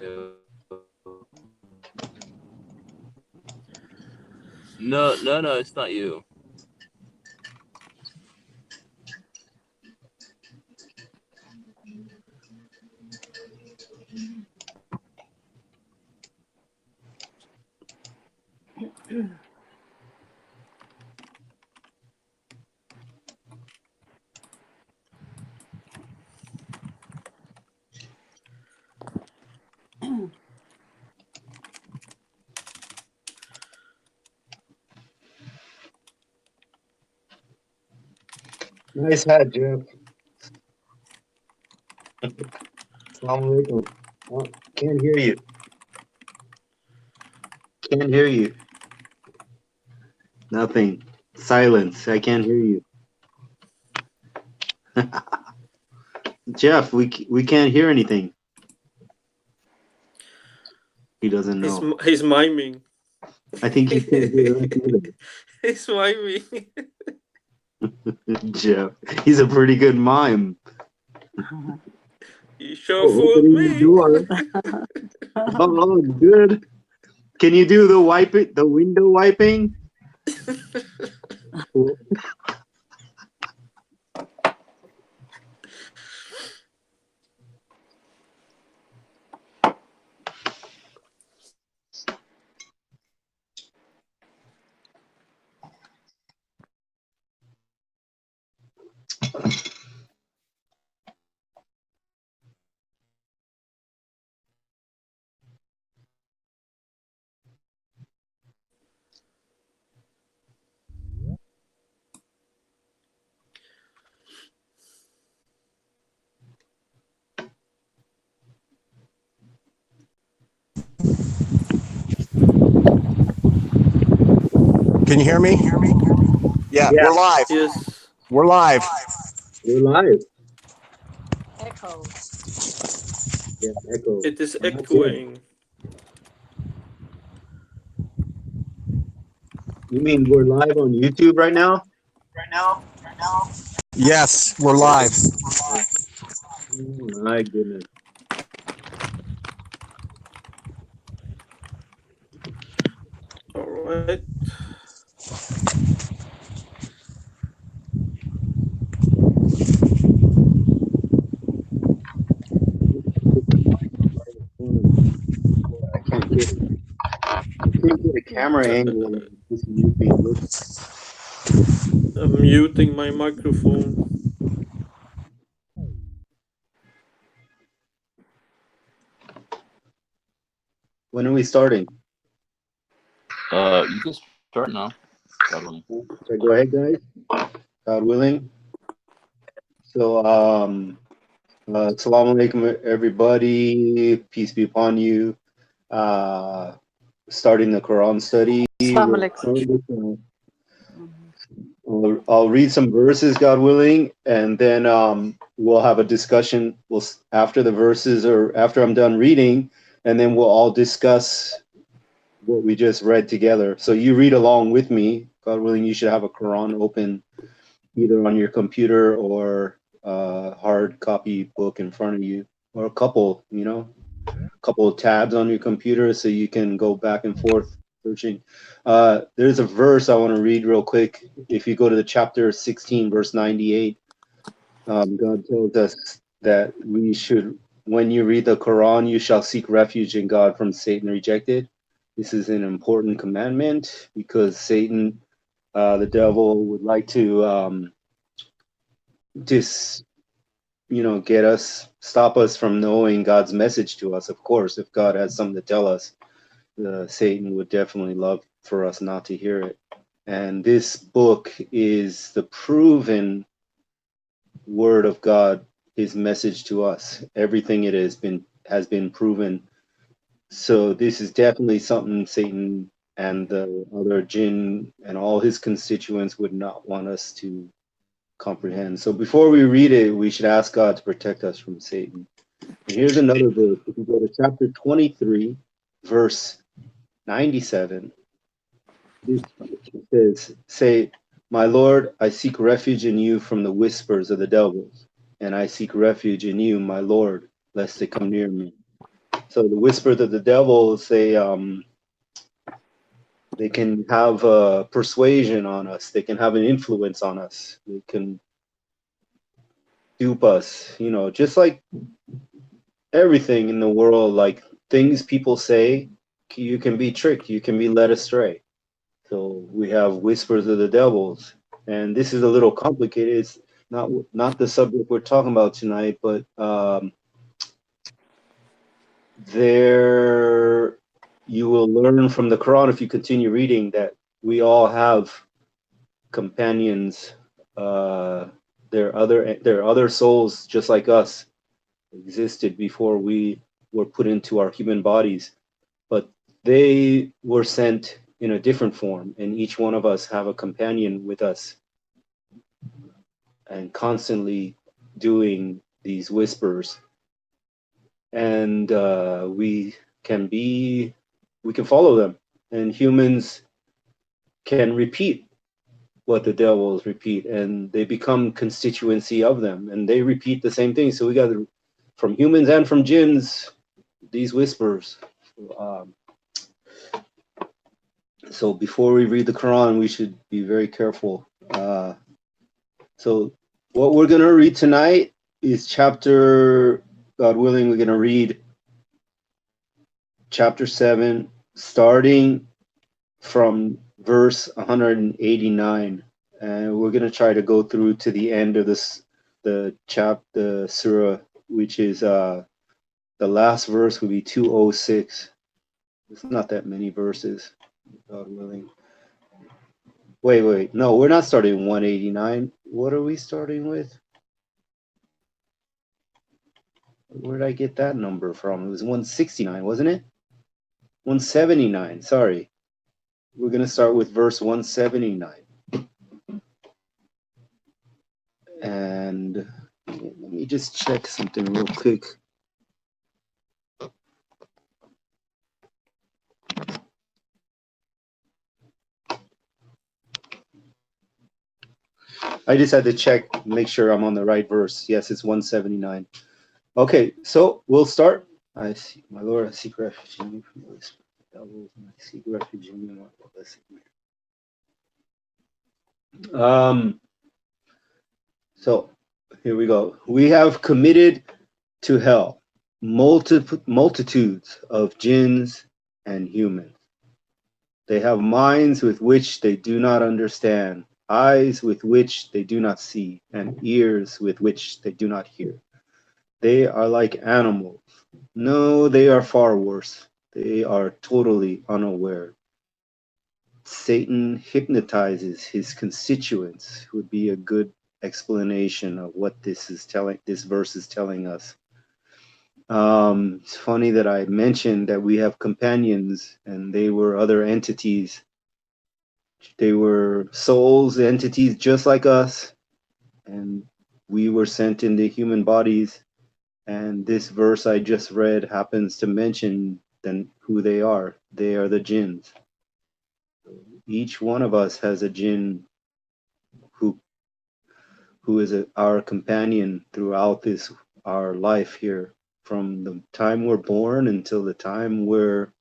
No, it's not you. Nice hat, Jeff. Salãmun Alaykum. Oh, can't hear you. Can't hear you. Nothing. Silence. I can't hear you. Jeff, we can't hear anything. He doesn't know. He's miming. I think he can't hear us either. He's miming. Jeff, he's a pretty good mime. You sure fooled me. Oh, good. Can you do the window wiping? Can you hear me? Yeah, we're live. Yes. We're live. We're live. Echo. Yeah, echo. It is echoing. You mean we're live on YouTube right now? Yes, we're live. Oh, my goodness. All right. I can't get a camera angle of this YouTube. I'm muting my microphone. When are we starting? You can start now. So go ahead, guys. God willing. So, Assalamu Alaikum, everybody. Peace be upon you. Starting the Quran study. Assalamu alaikum. I'll read some verses, God willing, and then we'll have a discussion. After the verses, or after I'm done reading, and then we'll all discuss what we just read together. So you read along with me. God willing, you should have a Quran open either on your computer or a hard copy book in front of you, or a couple, a couple of tabs on your computer so you can go back and forth searching. There's a verse I want to read real quick. If you go to the chapter 16, verse 98, God tells us that we should, when you read the Quran, you shall seek refuge in God from Satan rejected. This is an important commandment because Satan, the devil, would like to stop us from knowing God's message to us. Of course, if God has something to tell us, Satan would definitely love for us not to hear it. And this book is the proven word of God, his message to us. Everything it has been proven. So this is definitely something Satan and the other jinn and all his constituents would not want us to comprehend. So before we read it, we should ask God to protect us from Satan. And here's another verse. If you go to chapter 23, verse 97, this says, "Say, my Lord, I seek refuge in you from the whispers of the devils, and I seek refuge in you, my Lord, lest they come near me." So the whispers of the devils, they can have persuasion on us. They can have an influence on us. They can dupe us, you know, just like everything in the world, like things people say, you can be tricked, you can be led astray. So we have whispers of the devils, and this is a little complicated. It's not the subject we're talking about tonight, but there you will learn from the Quran if you continue reading that we all have companions. There are other souls just like us existed before we were put into our human bodies, but they were sent in a different form, and each one of us have a companion with us and constantly doing these whispers, and we can follow them, and humans can repeat what the devils repeat, and they become constituency of them, and they repeat the same thing. So we got from humans and from jinns these whispers. So before we read the Quran, we should be very careful. So what we're going to read tonight is chapter, God willing, we're going to read chapter 7, starting from verse 189. And we're going to try to go through to the end of the surah, which is the last verse would be 206. It's not that many verses, God willing. Wait. No, we're not starting 189. What are we starting with? Where did I get that number from? It was 169, wasn't it? 179, sorry. We're going to start with verse 179. And let me just check something real quick. I just had to check, make sure I'm on the right verse. Yes, it's 179. Okay, so we'll start. I see, my Lord, I seek refuge in you from the whisper of the devils, and I seek refuge in you. So here we go. We have committed to hell multitudes of jinns and humans. They have minds with which they do not understand, eyes with which they do not see, and ears with which they do not hear. They are like animals. No, they are far worse. They are totally unaware. Satan hypnotizes his constituents would be a good explanation of what this verse is telling us. It's funny that I mentioned that we have companions, and they were other entities. They were souls, entities just like us, and we were sent into human bodies. And this verse I just read happens to mention then who they are. They are the jinns. Each one of us has a jinn who is our companion throughout our life here, from the time we're born until the time where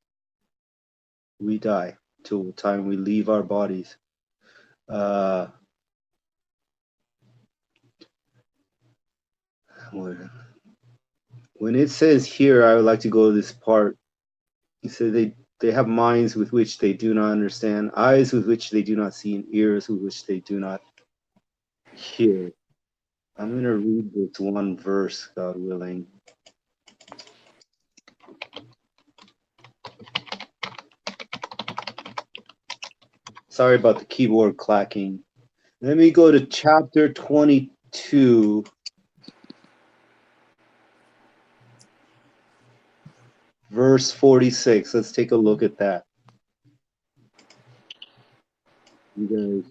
we die, till the time we leave our bodies. When it says here, I would like to go to this part. It says they have minds with which they do not understand, eyes with which they do not see, and ears with which they do not hear. I'm going to read this one verse, God willing. Sorry about the keyboard clacking. Let me go to chapter 22. Verse 46. Let's take a look at that. You guys,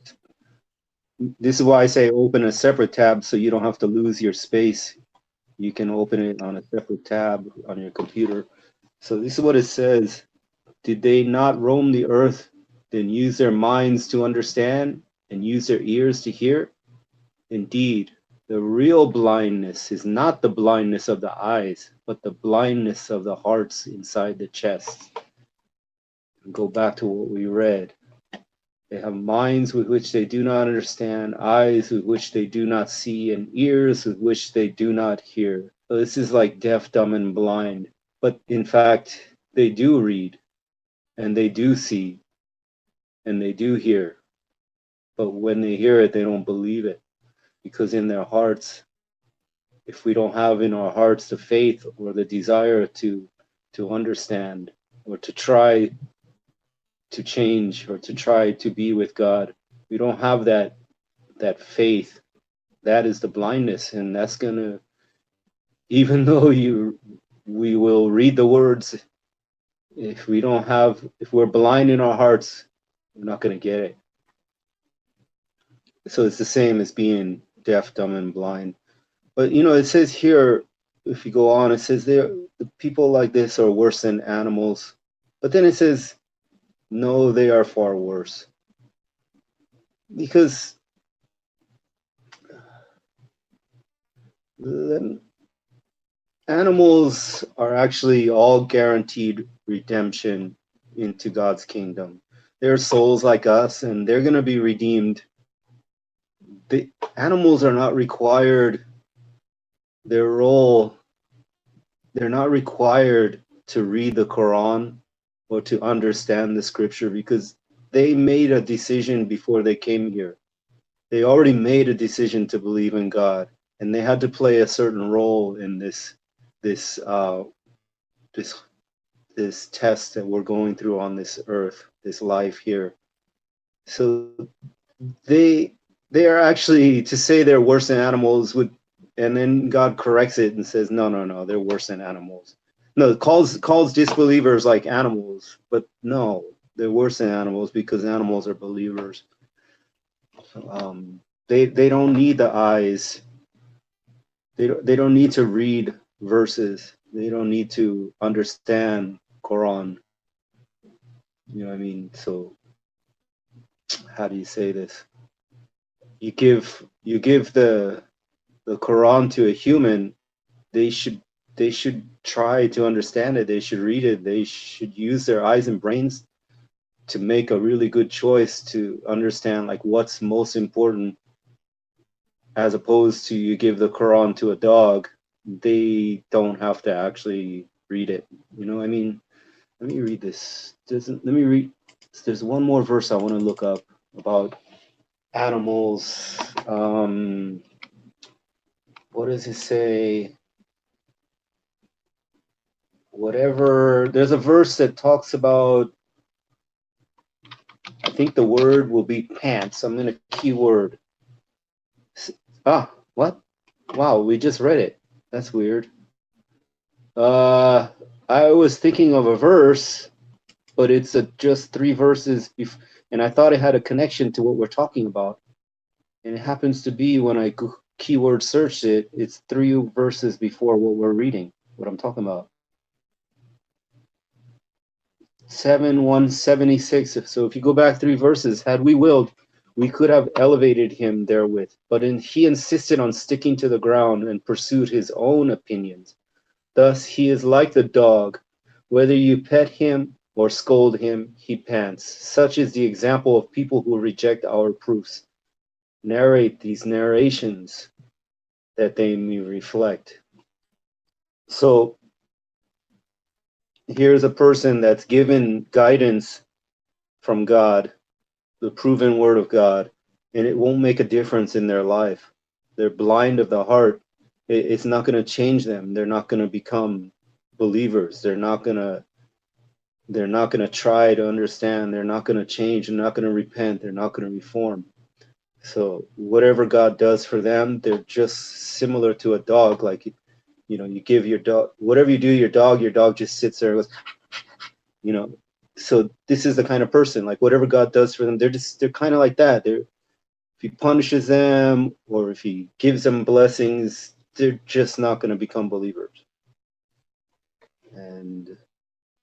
this is why I say open a separate tab so you don't have to lose your space. You can open it on a separate tab on your computer. So this is what it says. Did they not roam the earth, then use their minds to understand and use their ears to hear? Indeed, The real blindness is not the blindness of the eyes, but the blindness of the hearts inside the chest. Go back to what we read. They have minds with which they do not understand, eyes with which they do not see, and ears with which they do not hear. So this is like deaf, dumb, and blind. But in fact, they do read, and they do see, and they do hear. But when they hear it, they don't believe it. Because in their hearts, if we don't have in our hearts the faith or the desire to understand or to try to change or to try to be with God, we don't have that faith. That is the blindness, and that's gonna, even though we will read the words, if we're blind in our hearts, we're not gonna get it. So it's the same as being deaf, dumb, and blind. But it says here, if you go on, it says the people like this are worse than animals. But then it says, no, they are far worse. Because the animals are actually all guaranteed redemption into God's kingdom. They're souls like us, and they're going to be redeemed. The animals are not required, their role, they're not required to read the Quran or to understand the scripture, because they made a decision before they came here. They already made a decision to believe in God, and they had to play a certain role in this test that we're going through on this earth, this life here. So they are actually, to say they're worse than animals would, and then God corrects it and says, no, they're worse than animals. No, calls disbelievers like animals, but no, they're worse than animals because animals are believers. They don't need the eyes. They don't need to read verses. They don't need to understand Quran. You know what I mean? So how do you say this? You give the Quran to a human, they should try to understand it. They should read it. They should use their eyes and brains to make a really good choice to understand like what's most important, as opposed to you give the Quran to a dog. They don't have to actually read it. You know what I mean? Let me read this. There's one more verse I want to look up about animals. What does it say? Whatever. There's a verse that talks about, I think the word will be pants. I'm going to keyword. What? Wow, we just read it. That's weird. I was thinking of a verse, but it's just 3 verses, and I thought it had a connection to what we're talking about. And it happens to be, when I keyword searched it, it's 3 verses before what we're reading, what I'm talking about. 176. So if you go back 3 verses, had we willed, we could have elevated him therewith. But he insisted on sticking to the ground and pursued his own opinions. Thus he is like the dog. Whether you pet him or scold him, he pants. Such is the example of people who reject our proofs. Narrate these narrations that they may reflect. So here's a person that's given guidance from God, the proven word of God, and it won't make a difference in their life. They're blind of the heart. It's not going to change them. They're not going to become believers. They're not going to try to understand. They're not going to change. They're not going to repent. They're not going to reform. So whatever God does for them, they're just similar to a dog. Like, you give your dog, whatever you do, your dog just sits there and goes, So this is the kind of person, like whatever God does for them, they're kind of like that. If he punishes them or if he gives them blessings, they're just not going to become believers. And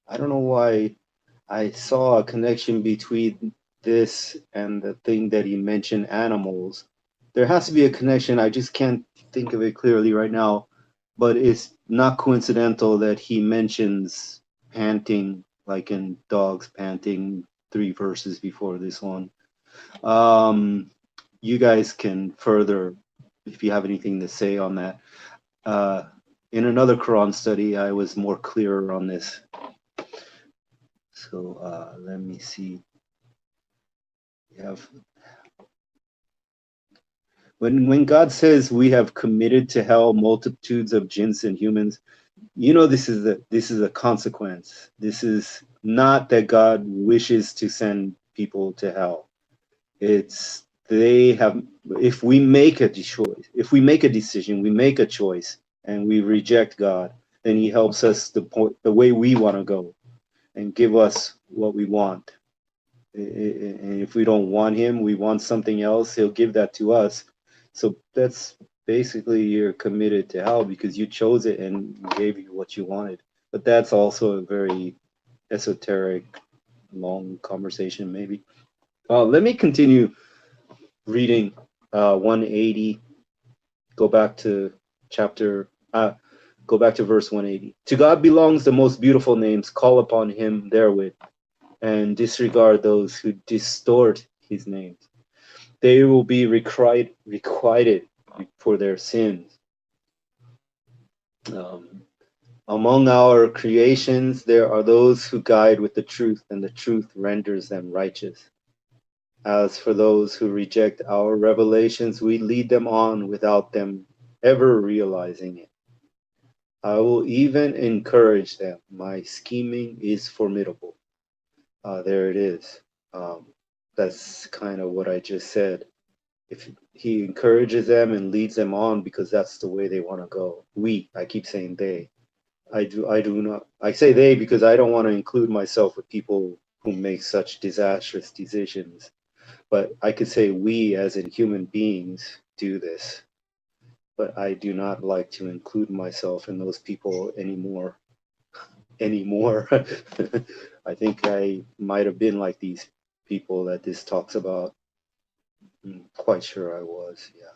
I don't know why I saw a connection between this and the thing that he mentioned, animals. there has to be a connection. I just can't think of it clearly right now, but it's not coincidental that he mentions panting, like in dogs panting 3 verses before this one. You guys can further, if you have anything to say on that. In another Quran study, I was more clearer on this. So let me see. We have when God says we have committed to hell multitudes of jinns and humans, you know this is a consequence. This is not that God wishes to send people to hell. It's they have, if we make a choice, if we make a decision, we make a choice and we reject God, then he helps us the way we want to go and give us what we want. And if we don't want him, we want something else, he'll give that to us. So that's basically you're committed to hell because you chose it and gave you what you wanted. But that's also a very esoteric, long conversation maybe. Let me continue reading 180. Go back to verse 180. To God belongs the most beautiful names. Call upon him therewith and disregard those who distort his names. They will be requited for their sins. Among our creations, there are those who guide with the truth, and the truth renders them righteous. As for those who reject our revelations, we lead them on without them ever realizing it. I will even encourage them. My scheming is formidable. There it is. That's kind of what I just said. If he encourages them and leads them on because that's the way they want to go. I keep saying they. I do not. I say they because I don't want to include myself with people who make such disastrous decisions. But I could say we as in human beings do this. But I do not like to include myself in those people anymore. I think I might have been like these people that this talks about. I'm quite sure I was, yeah.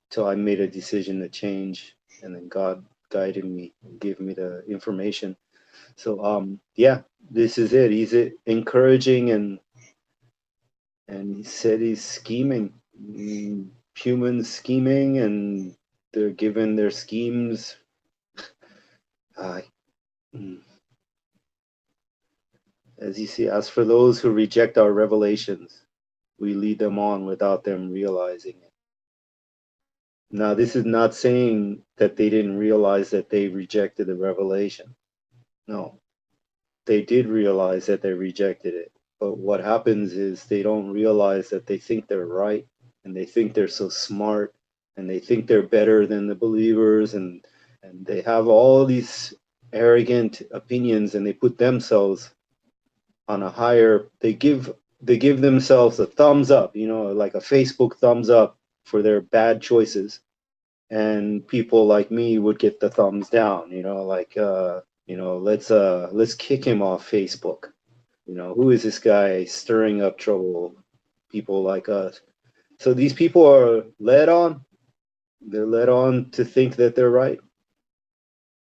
Till I made a decision to change, and then God guided me and gave me the information. So yeah, this is it. He's encouraging and he said he's scheming. Humans scheming, and they're given their schemes. As you see, as for those who reject our revelations, we lead them on without them realizing it. Now, this is not saying that they didn't realize that they rejected the revelation. No, they did realize that they rejected it. But what happens is they don't realize that they think they're right, and they think they're so smart, and they think they're better than the believers, and they have all these arrogant opinions, and they put themselves on a higher, they give themselves a thumbs up, like a Facebook thumbs up for their bad choices. And people like me would get the thumbs down, let's kick him off Facebook. Who is this guy stirring up trouble? People like us. So these people are led on. They're led on to think that they're right.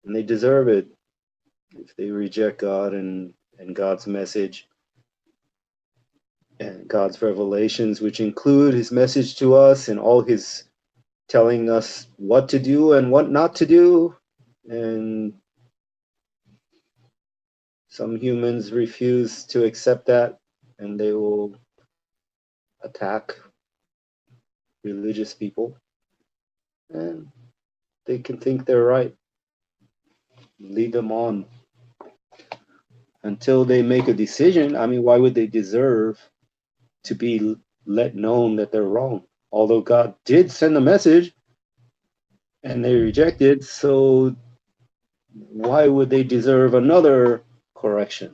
And they deserve it if they reject God and God's message and God's revelations, which include his message to us and all his telling us what to do and what not to do. And some humans refuse to accept that, and they will attack religious people. And they can think they're right. Lead them on until they make a decision. I mean, why would they deserve to be let known that they're wrong? Although God did send a message and they rejected, so why would they deserve another correction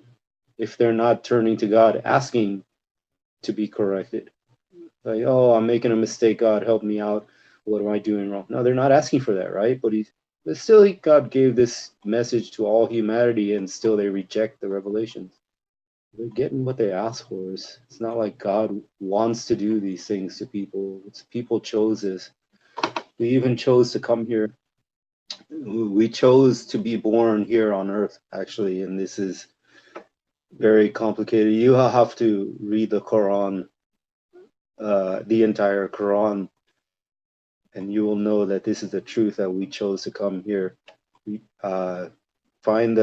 if they're not turning to God asking to be corrected? Like, oh, I'm making a mistake, God, help me out. What am I doing wrong? No, they're not asking for that, right? But still God gave this message to all humanity, and still they reject the revelations. They're getting what they ask for. It's not like God wants to do these things to people. It's people chose this. We even chose to come here. We chose to be born here on earth, actually, and this is very complicated. You have to read the Quran, the entire Quran, and you will know that this is the truth that we chose to come here. We find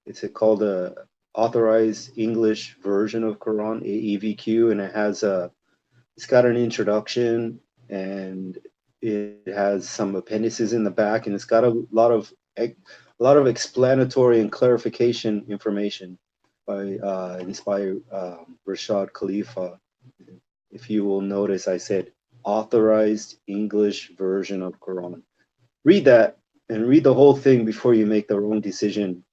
it's called the Authorized English Version of Quran, AEVQ, and it's got an introduction, and it has some appendices in the back, and it's got a lot of explanatory and clarification information inspired Rashad Khalifa. If you will notice, I said Authorized English Version of Quran. Read that and read the whole thing before you make the wrong decision,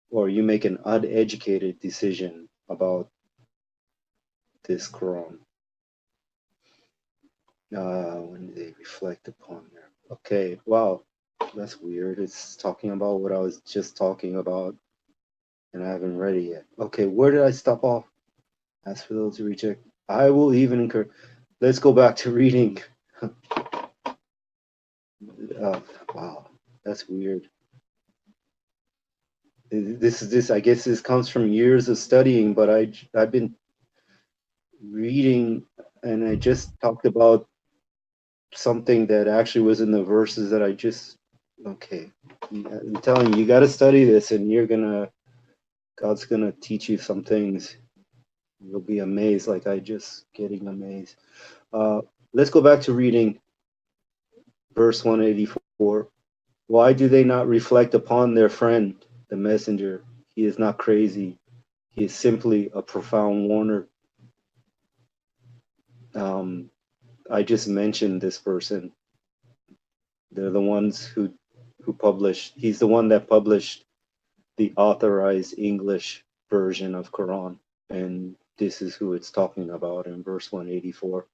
or you make an uneducated decision about this Quran. When they reflect upon there. Okay, wow, that's weird. It's talking about what I was just talking about, and I haven't read it yet. Okay, where did I stop off? As for those who reject, I will even encourage. Let's go back to reading. Wow, that's weird. This. I guess this comes from years of studying, but I've been reading, and I just talked about something that actually was in the verses that I just. Okay, I'm telling you, you got to study this, and God's gonna teach you some things. You'll be amazed, like I just getting amazed. Let's go back to reading verse 184. Why do they not reflect upon their friend, the messenger? He is not crazy. He is simply a profound warner. I just mentioned this person. They're the ones who published. He's the one that published the Authorized English Version of Quran, and this is who it's talking about in verse 184.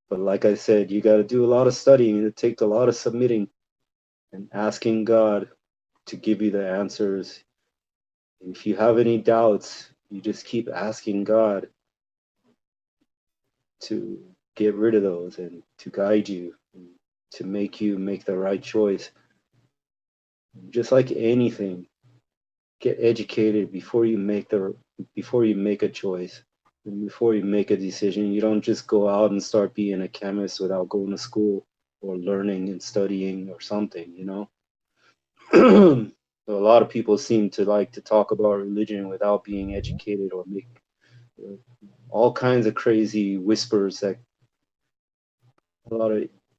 But like I said, you got to do a lot of studying. It takes a lot of submitting and asking God to give you the answers. And if you have any doubts, you just keep asking God to get rid of those and to guide you, and to make you make the right choice. Just like anything, get educated before you make a choice. And before you make a decision, you don't just go out and start being a chemist without going to school or learning and studying or something, you know? So a lot of people seem to like to talk about religion without being educated, or make all kinds of crazy whispers, that a lot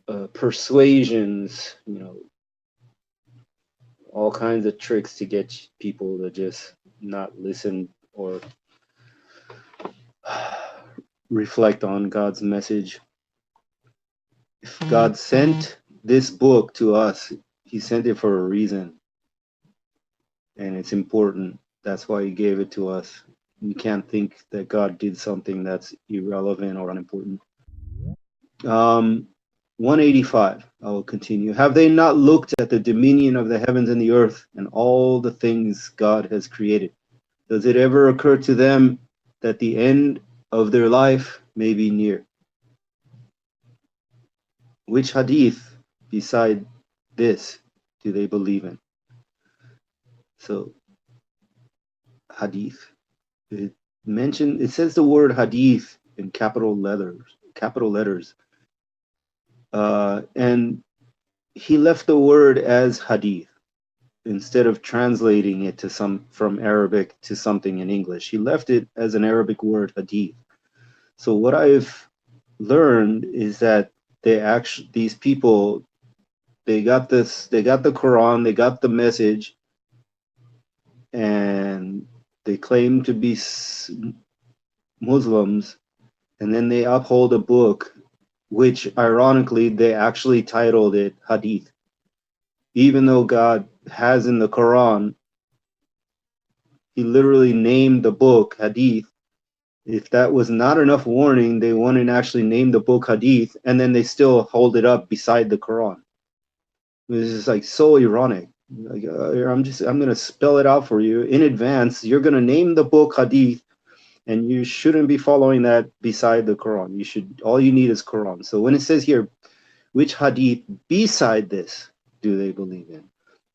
of persuasions, you know, all kinds of tricks to get people to just not listen or reflect on God's message. If God sent this book to us, he sent it for a reason, and it's important. That's why he gave it to us. You can't think that God did something that's irrelevant or unimportant. 185, I will continue. Have they not looked at the dominion of the heavens and the earth and all the things God has created? Does it ever occur to them that the end of their life may be near? Which hadith beside this do they believe in? So, hadith. It says the word hadith in capital letters. And he left the word as hadith instead of translating it from Arabic to something in English. He left it as an Arabic word, hadith. So what I've learned is that these people, they got the Quran, they got the message, and they claim to be Muslims, and then they uphold a book which ironically they actually titled it hadith, even though God has in the Quran, he literally named the book hadith. If that was not enough warning, they wouldn't actually name the book hadith, and then they still hold it up beside the Quran. This is like so ironic. Like, I'm gonna spell it out for you in advance. You're gonna name the book hadith, and you shouldn't be following that beside the Quran. You should. All you need is Quran. So when it says here, which hadith beside this do they believe in?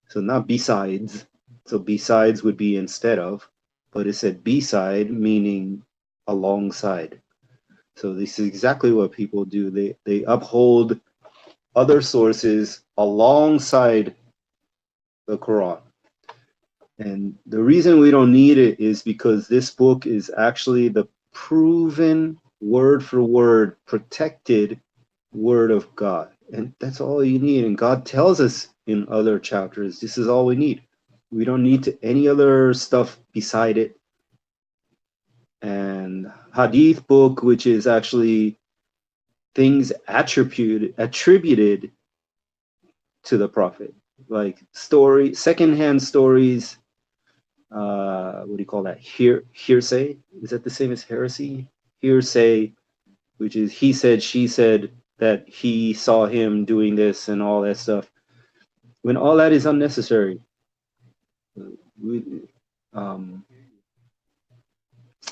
So not besides. So besides would be instead of, but it said beside, meaning alongside. So this is exactly what people do. They uphold other sources alongside the Quran. And the reason we don't need it is because this book is actually the proven word for word protected word of God. And that's all you need. And God tells us in other chapters, this is all we need. We don't need any other stuff beside it. And Hadith book, which is actually things attributed to the Prophet, like secondhand stories. What do you call that? Hearsay? Is that the same as heresy? Hearsay, which is he said, she said that he saw him doing this and all that stuff. When all that is unnecessary.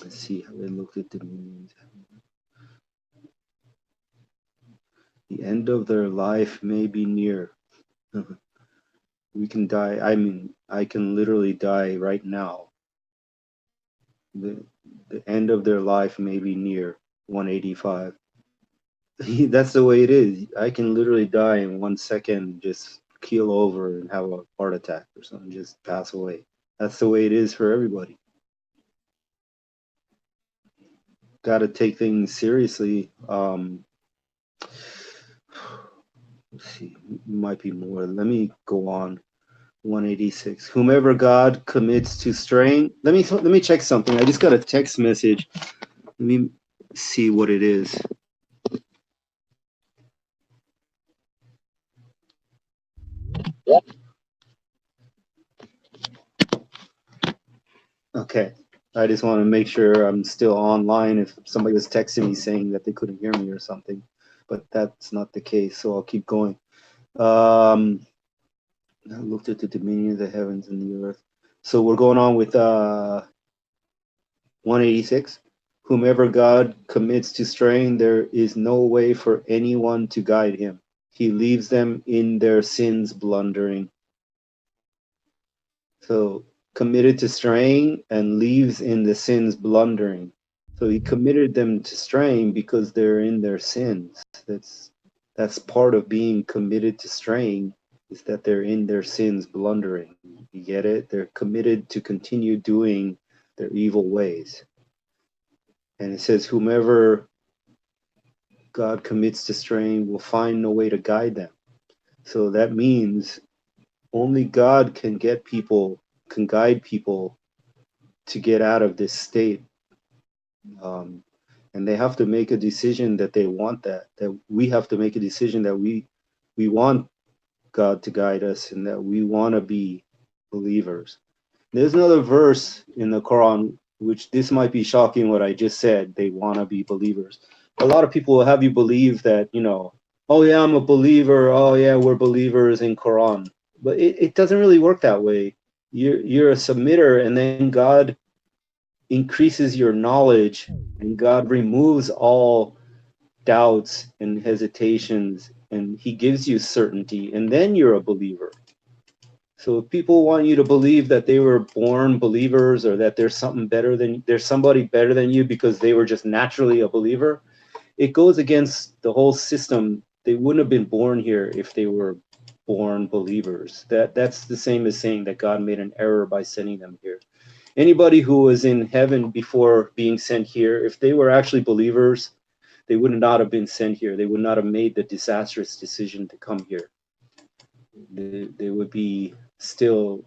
Let's see how they looked at the meanings. The end of their life may be near. We can die. I mean, I can literally die right now. The end of their life may be near. 185. That's the way it is. I can literally die in 1 second, just keel over and have a heart attack or something, just pass away. That's the way it is for everybody. Got to take things seriously. Let's see, might be more. Let me go on. 186. Whomever God commits to straying. Let me check something. I just got a text message. Let me see what it is. Okay. I just want to make sure I'm still online if somebody was texting me saying that they couldn't hear me or something. But that's not the case, so I'll keep going. I looked at the dominion of the heavens and the earth. So we're going on with 186. Whomever God commits to straying, there is no way for anyone to guide him. He leaves them in their sins blundering. So committed to straying and leaves in the sins blundering. So he committed them to straying because they're in their sins. That's part of being committed to straying, is that they're in their sins blundering. You get it? They're committed to continue doing their evil ways. And it says, whomever God commits to straying will find no way to guide them. So that means only God can guide people to get out of this state. And they have to make a decision that they want that we have to make a decision that we want God to guide us and that we want to be believers. There's another verse in the Quran, which this might be shocking what I just said, they want to be believers. A lot of people will have you believe that, oh yeah, I'm a believer, oh yeah, we're believers in Quran. But it doesn't really work that way. You're a submitter, and then God increases your knowledge, and God removes all doubts and hesitations, and he gives you certainty, and then you're a believer. So if people want you to believe that they were born believers, or that there's somebody better than you because they were just naturally a believer, it goes against the whole system. They wouldn't have been born here if they were born believers. That's the same as saying that God made an error by sending them here. Anybody who was in heaven before being sent here, if they were actually believers, they would not have been sent here. They would not have made the disastrous decision to come here. They would be still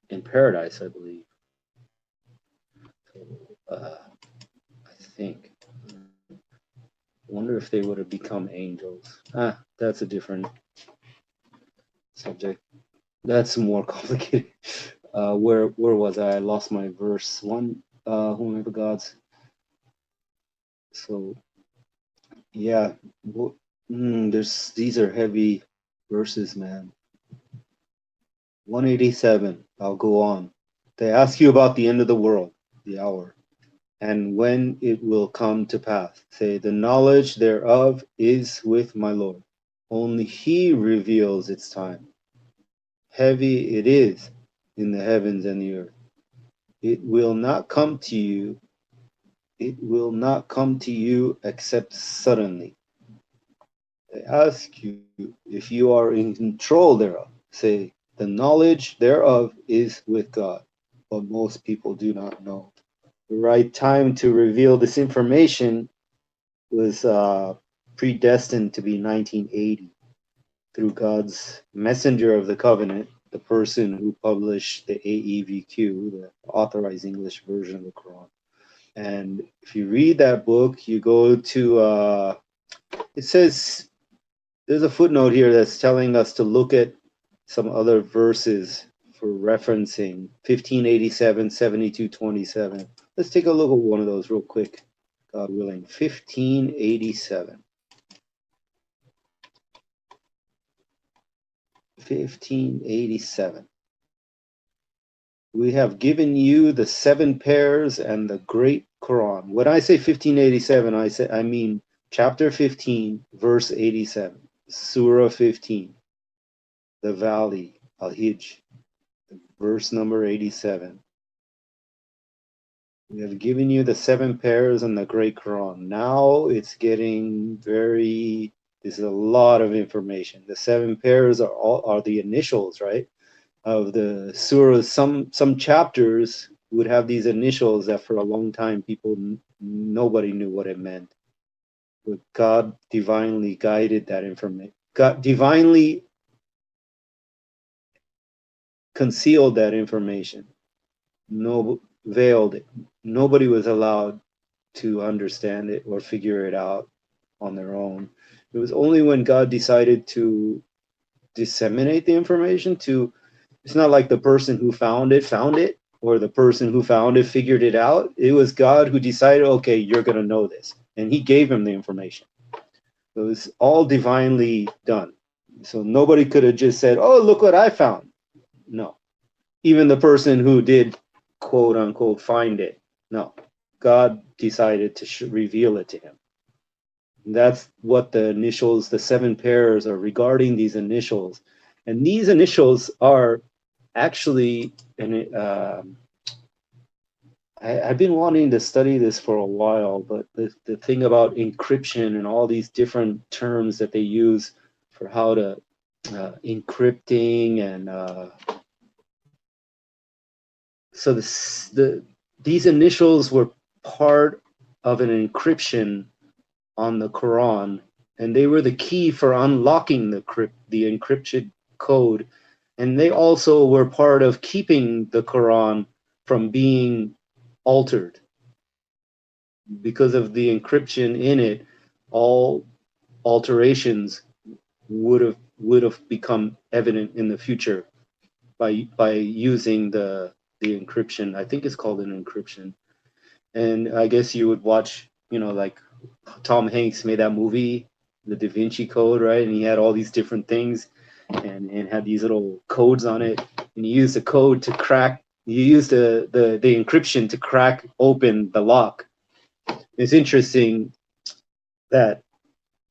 in paradise, I believe. I think. I wonder if they would have become angels. That's a different subject. That's more complicated. Where was I? I lost my verse. Whomever God's. So, yeah. These are heavy verses, man. 187. I'll go on. They ask you about the end of the world, the hour, and when it will come to pass. Say, the knowledge thereof is with my Lord. Only he reveals its time. Heavy it is in the heavens and the earth. It will not come to you. It will not come to you except suddenly. They ask you if you are in control thereof. Say, the knowledge thereof is with God, but most people do not know. The right time to reveal this information was predestined to be 1980 through God's messenger of the covenant, the person who published the AEVQ, the Authorized English Version of the Quran. And if you read that book, you go to, it says, there's a footnote here that's telling us to look at some other verses for referencing 1587, 7227. Let's take a look at one of those real quick, God willing. 1587. 1587. We have given you the 7 pairs and the great Quran. When I say 1587, I mean chapter 15, verse 87. Surah 15, the valley, Al-Hijj, verse number 87. We have given you the 7 pairs and the great Quran. Now it's getting very, this is a lot of information. The 7 pairs are the initials, right, of the surahs. Some chapters would have these initials that for a long time nobody knew what it meant. But God divinely guided that information. God divinely concealed that information. Veiled it. Nobody was allowed to understand it or figure it out on their own. It was only when God decided to disseminate the information it's not like the person who found it, or the person who found it figured it out. It was God who decided, okay, you're going to know this. And he gave him the information. It was all divinely done. So nobody could have just said, oh, look what I found. No. Even the person who did, quote unquote, find it. No. God decided to reveal it to him. And that's what the initials, the 7 pairs are regarding these initials. And these initials are actually, I've been wanting to study this for a while, but the thing about encryption and all these different terms that they use for how to encrypting and so these initials were part of an encryption on the Quran, and they were the key for unlocking the encrypted code, and they also were part of keeping the Quran from being altered. Because of the encryption in it, all alterations would have become evident in the future by using the encryption. I think it's called an encryption. And I guess you would watch, like Tom Hanks made that movie, The Da Vinci Code, right? And he had all these different things and had these little codes on it. And you use the code to crack, you use the encryption to crack open the lock. It's interesting that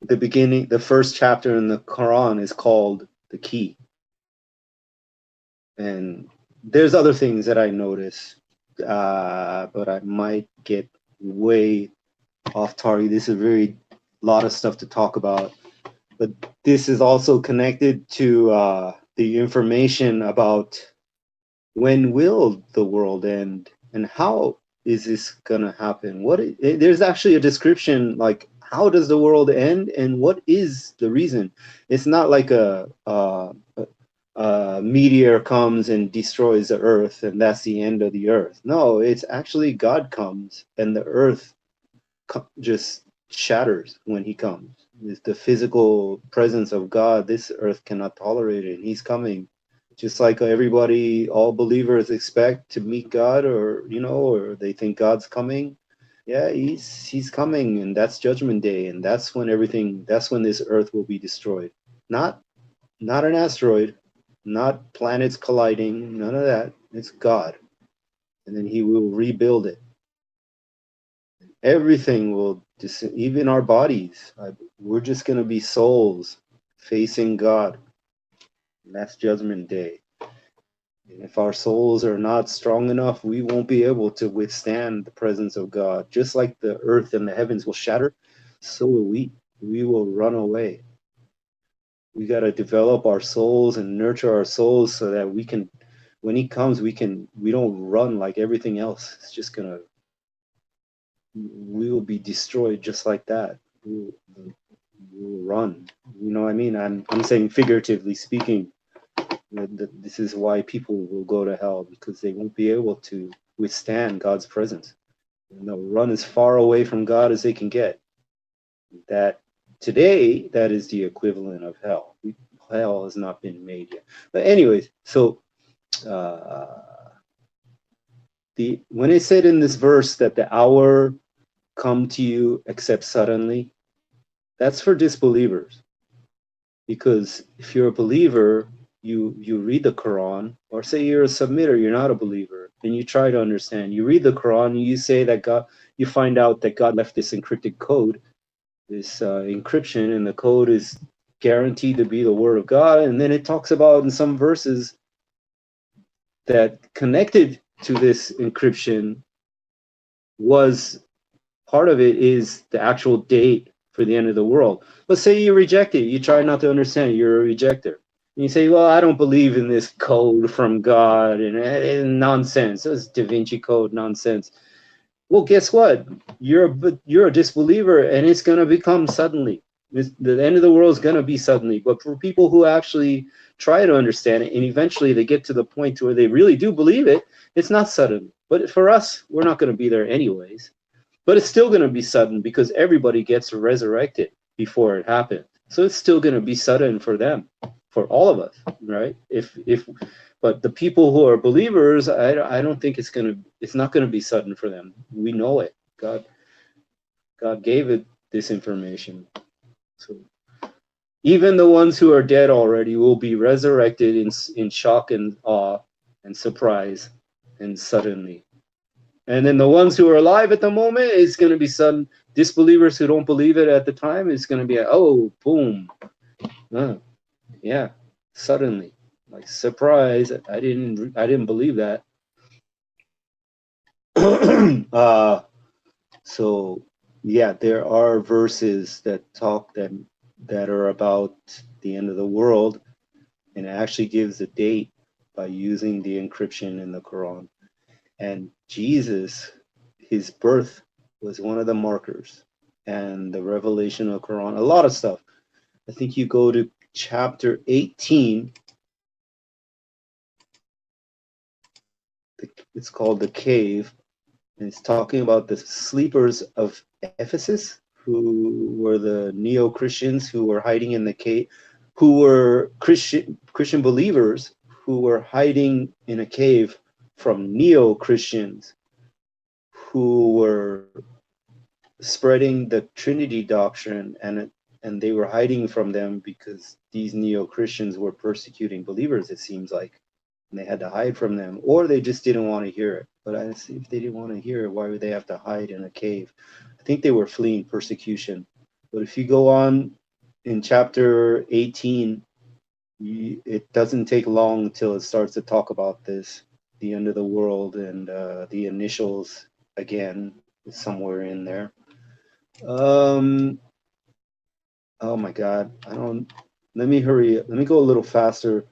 the first chapter in the Quran is called the key. And there's other things that I notice, but I might get way off target. This is a very lot of stuff to talk about, but this is also connected to the information about when will the world end and how is this gonna happen. There's actually a description, like how does the world end and what is the reason. It's not like a meteor comes and destroys the earth and that's the end of the earth. No, it's actually God comes and the earth just shatters when he comes. It's the physical presence of God. This earth cannot tolerate it. He's coming. Just like everybody, all believers expect to meet God, or they think God's coming. Yeah, he's coming, and that's Judgment Day, and that's when this earth will be destroyed. Not an asteroid, not planets colliding, none of that. It's God. And then he will rebuild it. Everything will, even our bodies, we're just going to be souls facing God. And that's Judgment Day. And if our souls are not strong enough, we won't be able to withstand the presence of God. Just like the earth and the heavens will shatter, so will we. We will run away. We got to develop our souls and nurture our souls so that we can, when he comes, we don't run like everything else. It's just going to, we will be destroyed just like that. We'll run. You know what I mean? I'm saying figuratively speaking. This is why people will go to hell, because they won't be able to withstand God's presence. And they'll run as far away from God as they can get. That today, that is the equivalent of hell. Hell has not been made yet. But anyways, so when it said in this verse that the hour come to you except suddenly, that's for disbelievers. Because if you're a believer, you read the Quran, or say you're a submitter, you're not a believer, and you try to understand. You read the Quran, and you say that God, you find out that God left this encrypted code, this encryption, and the code is guaranteed to be the word of God. And then it talks about in some verses that connected to this encryption was, part of it is the actual date for the end of the world. Let's say you reject it. You try not to understand. You're a rejecter. And you say, well, I don't believe in this code from God and nonsense. This Da Vinci Code nonsense. Well, guess what? You're a disbeliever, and it's going to become suddenly. The end of the world is going to be suddenly. But for people who actually try to understand it, and eventually they get to the point where they really do believe it, it's not sudden. But for us, we're not going to be there anyways. But it's still going to be sudden, because everybody gets resurrected before it happens. So it's still going to be sudden for them, for all of us, right? But the people who are believers, I don't think it's not going to be sudden for them. We know it. God gave it this information. So even the ones who are dead already will be resurrected in shock and awe and surprise and suddenly. And then the ones who are alive at the moment, it's going to be sudden. Disbelievers who don't believe it at the time, it's going to be, oh, boom. Yeah, suddenly. Like, surprise, I didn't believe that. So, yeah, there are verses that talk that are about the end of the world, and it actually gives a date by using the encryption in the Quran. And Jesus, his birth was one of the markers, and the revelation of the Quran, a lot of stuff. I think you go to chapter 18. It's called The Cave, and it's talking about the sleepers of Ephesus, who were the neo-Christians who were hiding in the cave, who were Christian believers who were hiding in a cave from neo-Christians who were spreading the Trinity doctrine, and they were hiding from them because these neo-Christians were persecuting believers, it seems like, and they had to hide from them, or they just didn't want to hear it. But I see, if they didn't want to hear it, why would they have to hide in a cave? I think they were fleeing persecution. But if you go on in chapter 18, it doesn't take long until it starts to talk about this, the end of the world, and the initials again is somewhere in there. Oh my God, let me hurry up. Let me go a little faster.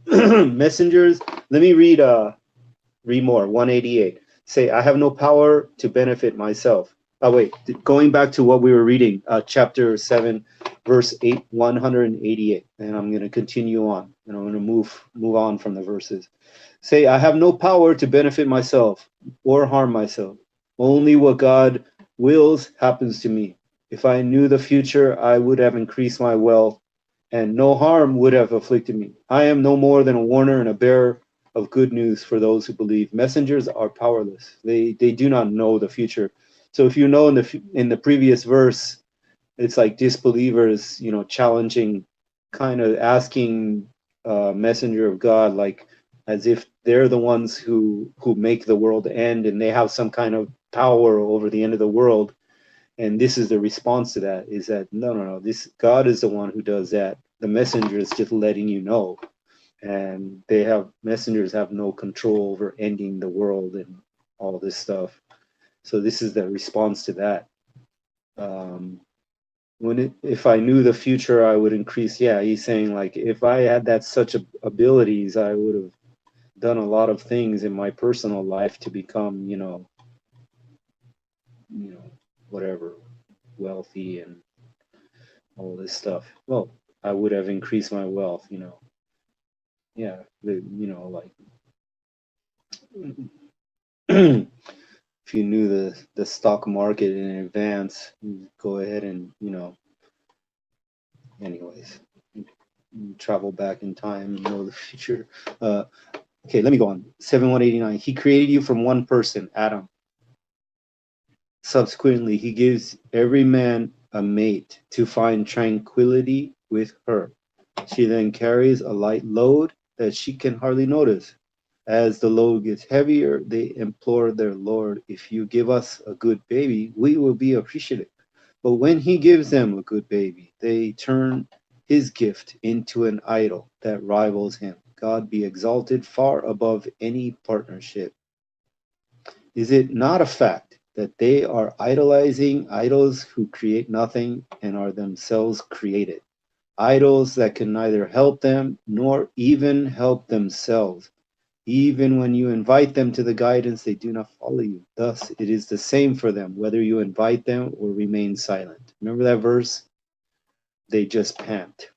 Messengers, let me read more, 188. Say, I have no power to benefit myself. Oh wait, going back to what we were reading, chapter 7, verse 188. And I'm going to continue on, and I'm going to move on from the verses. Say, I have no power to benefit myself or harm myself. Only what God wills happens to me. If I knew the future, I would have increased my wealth, and no harm would have afflicted me. I am no more than a warner and a bearer of good news for those who believe. Messengers are powerless. They do not know the future. So if you know in the previous verse, it's like disbelievers, challenging, kind of asking messenger of God, like as if they're the ones who make the world end, and they have some kind of power over the end of the world. And this is the response to that, is that no, this God is the one who does that. The messenger is just letting you know. And messengers have no control over ending the world and all this stuff. So this is the response to that. If I knew the future, I would increase. Yeah, he's saying like if I had such abilities, I would have done a lot of things in my personal life to become, whatever, wealthy and all this stuff. Well, I would have increased my wealth, Yeah, like if you knew the stock market in advance, you go ahead and, anyways, travel back in time and know the future. Okay, let me go on. 7189. He created you from one person, Adam. Subsequently, he gives every man a mate to find tranquility with her. She then carries a light load that she can hardly notice. As the load gets heavier, they implore their Lord, if you give us a good baby, we will be appreciative. But when he gives them a good baby, they turn his gift into an idol that rivals him. God be exalted far above any partnership. Is it not a fact that they are idolizing idols who create nothing and are themselves created? Idols that can neither help them nor even help themselves. Even when you invite them to the guidance, they do not follow you. Thus, it is the same for them, whether you invite them or remain silent. Remember that verse? They just pant.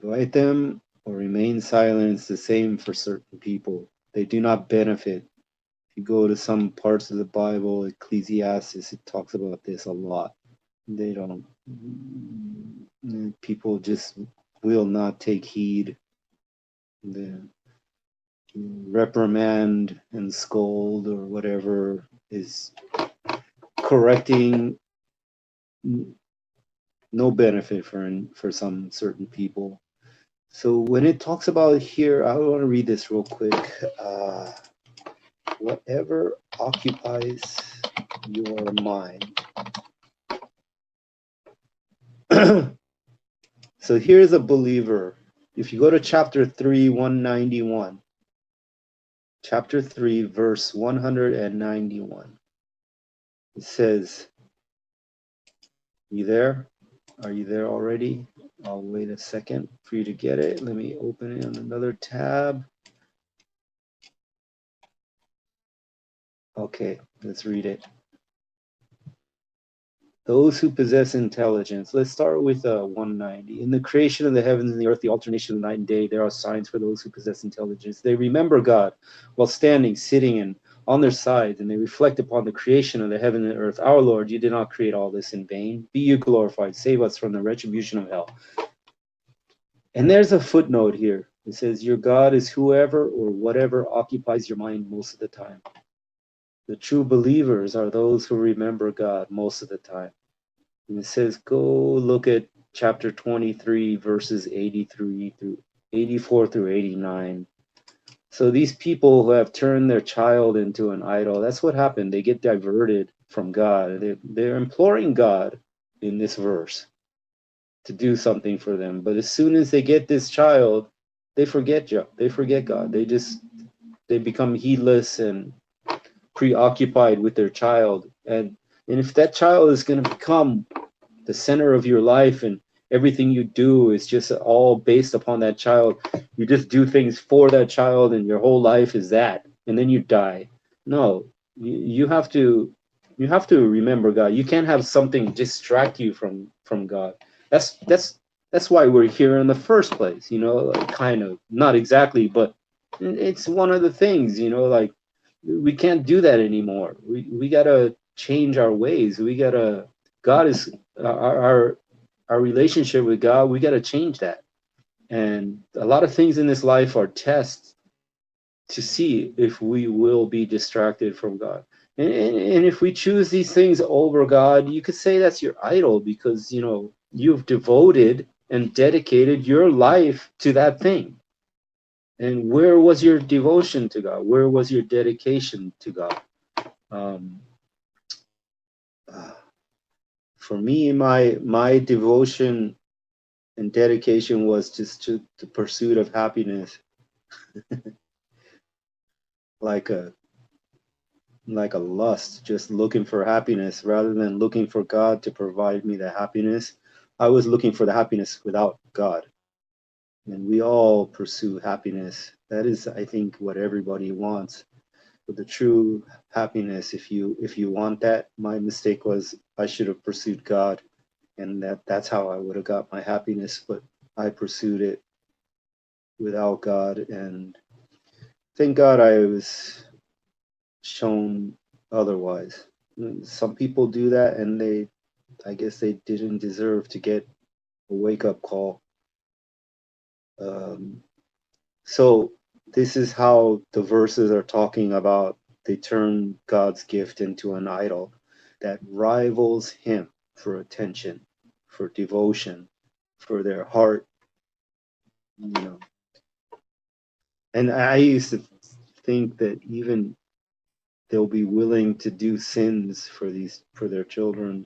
Invite them or remain silent. It's the same for certain people. They do not benefit. If you go to some parts of the Bible, Ecclesiastes, it talks about this a lot. They don't. People just will not take heed. They reprimand and scold or whatever is correcting, no benefit for some certain people. So when it talks about here, I want to read this real quick. Whatever occupies your mind. So here's a believer. If you go to chapter 3, 191. Chapter 3, verse 191. It says, you there? Are you there already? I'll wait a second for you to get it. Let me open it on another tab. Okay, let's read it. Those who possess intelligence. Let's start with 190. In the creation of the heavens and the earth, the alternation of the night and day, there are signs for those who possess intelligence. They remember God while standing, sitting, and on their sides, and they reflect upon the creation of the heaven and earth. Our Lord, you did not create all this in vain. Be you glorified. Save us from the retribution of hell. And there's a footnote here. It says, your God is whoever or whatever occupies your mind most of the time. The true believers are those who remember God most of the time. And it says, go look at chapter 23, verses 84 through 89. So these people who have turned their child into an idol, that's what happened. They get diverted from God. They're imploring God in this verse to do something for them. But as soon as they get this child, they forget God. They become heedless and preoccupied with their child. And if that child is going to become the center of your life and everything you do is just all based upon that child, you just do things for that child and your whole life is that, and then you die. No, you have to remember God. You can't have something distract you from God. That's why we're here in the first place, like, kind of, not exactly, but it's one of the things, like, we can't do that anymore. We gotta change our ways. God is our relationship with God. We gotta change that. And a lot of things in this life are tests to see if we will be distracted from God. And if we choose these things over God, you could say that's your idol, because you've devoted and dedicated your life to that thing. And where was your devotion to God? Where was your dedication to God? For me, my devotion and dedication was just to the pursuit of happiness, like a lust, just looking for happiness rather than looking for God to provide me the happiness. I was looking for the happiness without God. And we all pursue happiness. That is, I think, what everybody wants. But the true happiness, if you want that, my mistake was I should have pursued God, and that's how I would have got my happiness. But I pursued it without God, and thank God I was shown otherwise. Some people do that, and I guess they didn't deserve to get a wake-up call. So this is how the verses are talking about. They turn God's gift into an idol that rivals him for attention, for devotion, for their heart, you know. And I used to think that even they'll be willing to do sins for their children,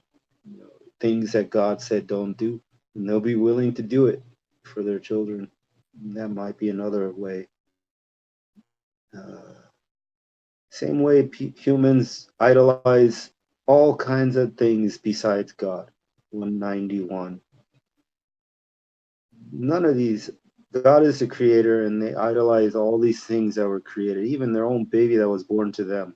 you know, things that God said don't do, and they'll be willing to do it for their children. And that might be another way. Same way humans idolize all kinds of things besides God. 191. None of these. God is the creator, and they idolize all these things that were created, even their own baby that was born to them.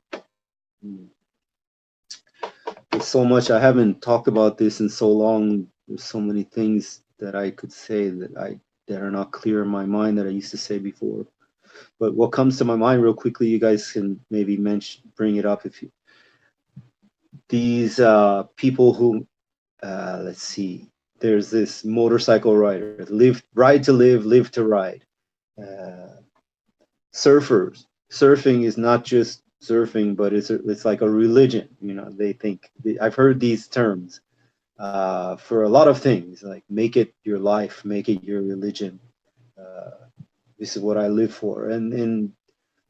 There's so much. I haven't talked about this in so long. There's so many things that I could say that are not clear in my mind that I used to say before. But what comes to my mind real quickly, you guys can maybe bring it up if you. These people who, let's see, there's this motorcycle rider, ride to live to ride. Surfers. Surfing is not just surfing, but it's like a religion. You know, they think. I've heard these terms for a lot of things, like make it your life, make it your religion. This is what I live for. And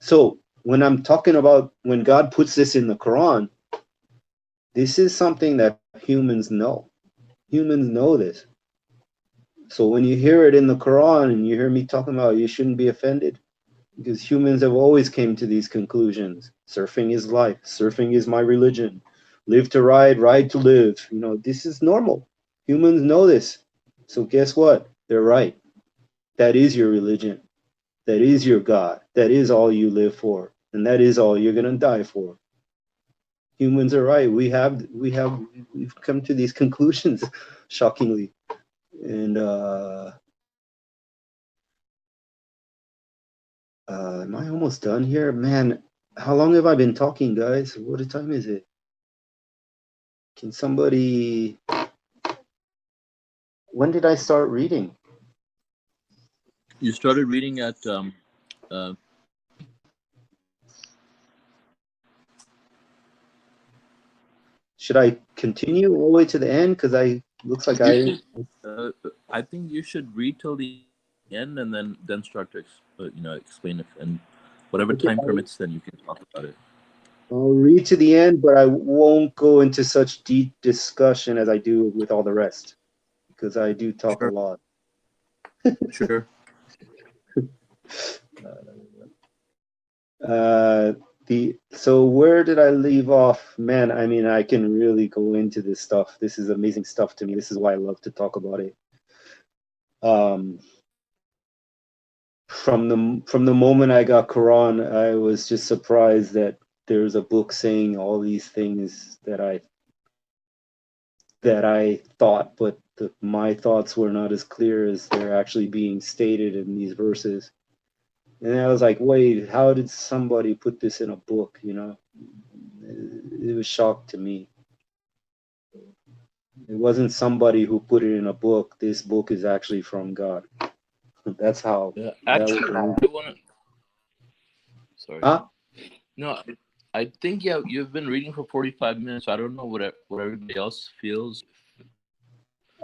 so when I'm talking about when God puts this in the Quran, this is something that humans know. Humans know this. So when you hear it in the Quran and you hear me talking about it, you shouldn't be offended, because humans have always came to these conclusions. Surfing is life. Surfing is my religion. Live to ride, ride to live. You know, this is normal. Humans know this. So guess what? They're right. That is your religion. That is your God. That is all you live for. And that is all you're going to die for. Humans are right. We've come to these conclusions, shockingly. And am I almost done here? Man, how long have I been talking, guys? What time is it? Can somebody... When did I start reading? You started reading at Should I continue all the way to the end? Because looks like I think you should read till the end and then start to explain it, and whatever Okay, time permits, then you can talk about it. I'll read to the end, but I won't go into such deep discussion as I do with all the rest, because I do talk a lot. Sure. So where did I leave off? Man, I mean, I can really go into this stuff. This is amazing stuff to me. This is why I love to talk about it. From the moment I got Quran, I was just surprised that there's a book saying all these things that I thought, but my thoughts were not as clear as they're actually being stated in these verses. And I was like, wait, how did somebody put this in a book? You know, it was shock to me. It wasn't somebody who put it in a book. This book is actually from God. That's how. Yeah, actually, I want to. Sorry. Huh? No, I think you've been reading for 45 minutes. I don't know what everybody else feels.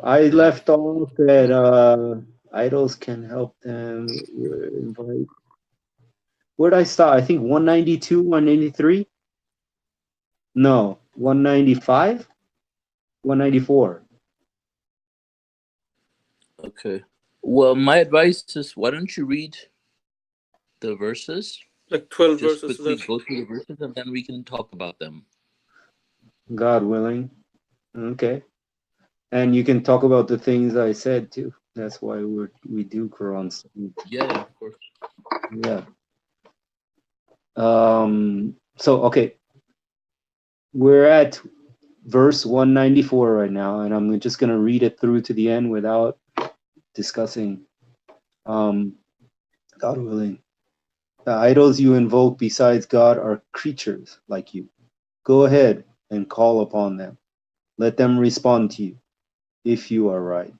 I left off that idols can help them invite. Where did I stop? I think 192, 193? No, 195? 194. Okay. Well, my advice is why don't you read the verses? Like 12 Just verses quickly left. go through the verses and then we can talk about them. God willing. Okay. And you can talk about the things I said too. That's why we do Quran study. Yeah, of course. Yeah. So okay. We're at verse 194 right now, and I'm just gonna read it through to the end without discussing. God willing. The idols you invoke besides God are creatures like you. Go ahead and call upon them. Let them respond to you, if you are right.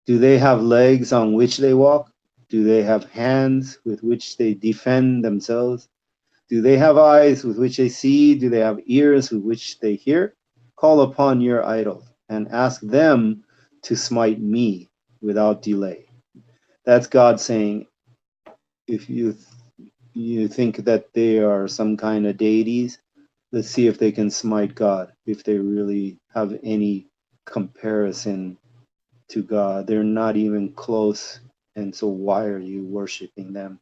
Do they have legs on which they walk? Do they have hands with which they defend themselves? Do they have eyes with which they see? Do they have ears with which they hear? Call upon your idols and ask them to smite me without delay. That's God saying, if you think that they are some kind of deities, let's see if they can smite God, if they really have any comparison to God. They're not even close, and so why are you worshiping them?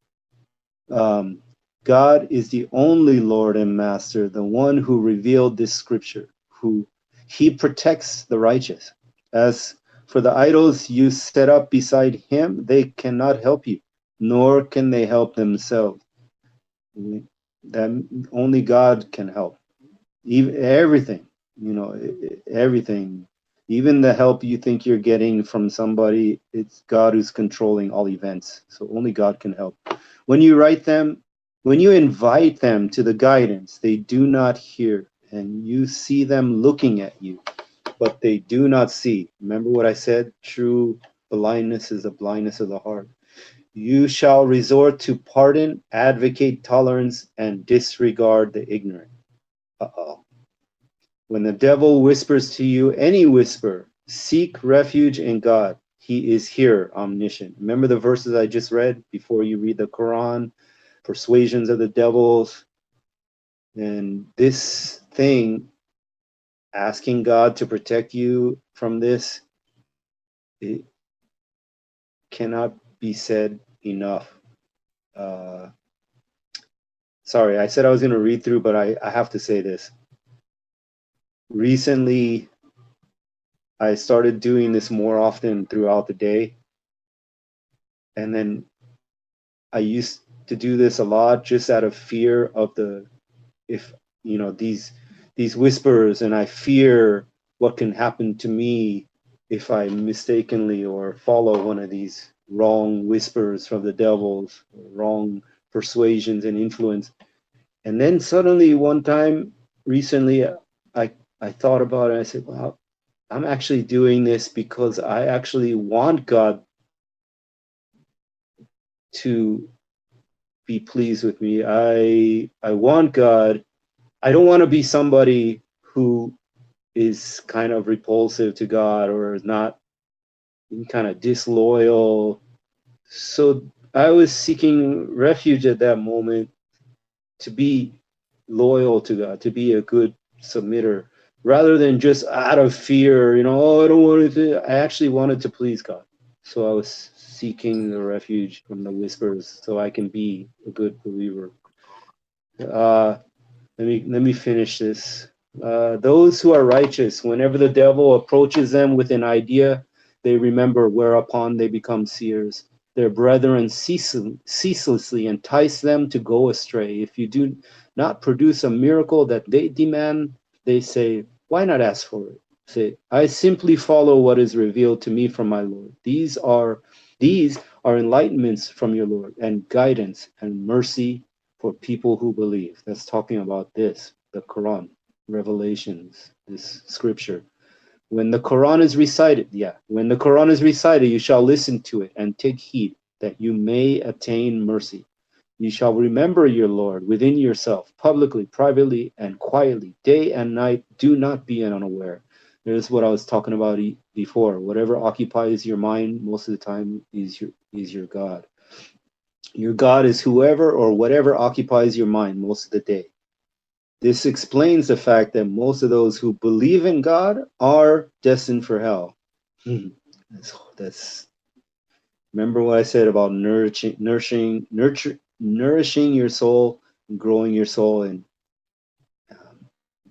God is the only Lord and Master, the one who revealed this scripture, who he protects the righteous. As for the idols you set up beside him, they cannot help you, nor can they help themselves. That only God can help. Even everything, everything, even the help you think you're getting from somebody, it's God who's controlling all events. So only God can help. When you invite them to the guidance, they do not hear, and you see them looking at you, but they do not see. Remember what I said? True blindness is a blindness of the heart. You shall resort to pardon, advocate tolerance, and disregard the ignorant. Uh-oh. When the devil whispers to you any whisper, seek refuge in God. He is here, omniscient. Remember the verses I just read before you read the Quran? Persuasions of the devils. And this thing, asking God to protect you from this, it cannot be said enough. Sorry, I said I was going to read through, but I have to say this. Recently, I started doing this more often throughout the day. And then I used to do this a lot just out of fear of these whispers, and I fear what can happen to me if I mistakenly or follow one of these wrong whispers from the devils, wrong persuasions and influence. And then suddenly one time recently, I thought about it. I said, wow, I'm actually doing this because I actually want God to be pleased with me. I want God. I don't want to be somebody who is kind of repulsive to God or is not kind of disloyal. So I was seeking refuge at that moment to be loyal to God, to be a good submitter, rather than just out of fear, oh, I don't want to. I actually wanted to please God. So I was seeking the refuge from the whispers so I can be a good believer. Let me finish this. Those who are righteous, whenever the devil approaches them with an idea, they remember, whereupon they become seers. Their brethren ceaselessly entice them to go astray. If you do not produce a miracle that they demand, they say, why not ask for it? Say, I simply follow what is revealed to me from my Lord. These are enlightenments from your Lord, and guidance and mercy for people who believe. That's talking about this, the Quran, Revelations, this scripture. When the Quran is recited, you shall listen to it and take heed that you may attain mercy. You shall remember your Lord within yourself, publicly, privately, and quietly, day and night. Do not be unaware. Here's what I was talking about before. Whatever occupies your mind most of the time is your God. Your God is whoever or whatever occupies your mind most of the day. This explains the fact that most of those who believe in God are destined for hell. That's remember what I said about nourishing your soul, and growing your soul, and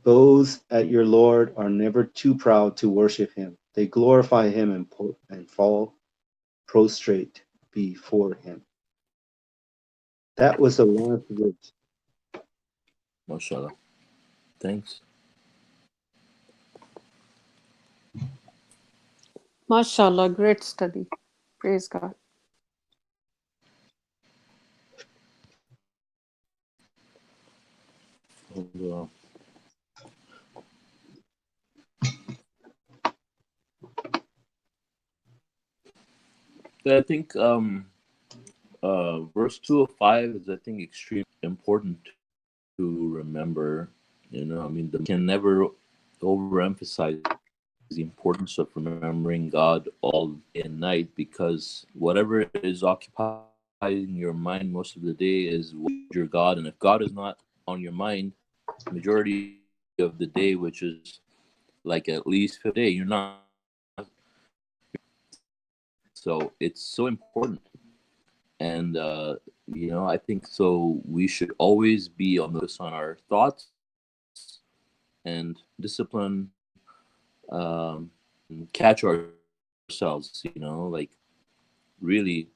those at your Lord are never too proud to worship Him. They glorify Him and fall prostrate before Him. That was the last verse. Masha Allah. Thanks. Masha Allah, great study. Praise God. I think verse 205 is, I think, extremely important to remember. You know, I mean, we can never overemphasize the importance of remembering God all day and night, because whatever is occupying your mind most of the day is your God. And if God is not on your mind, majority of the day, which is like at least 50 day, you're not. So it's so important. And you know, I think so we should always be on our thoughts and discipline, um, catch ourselves, you know, like really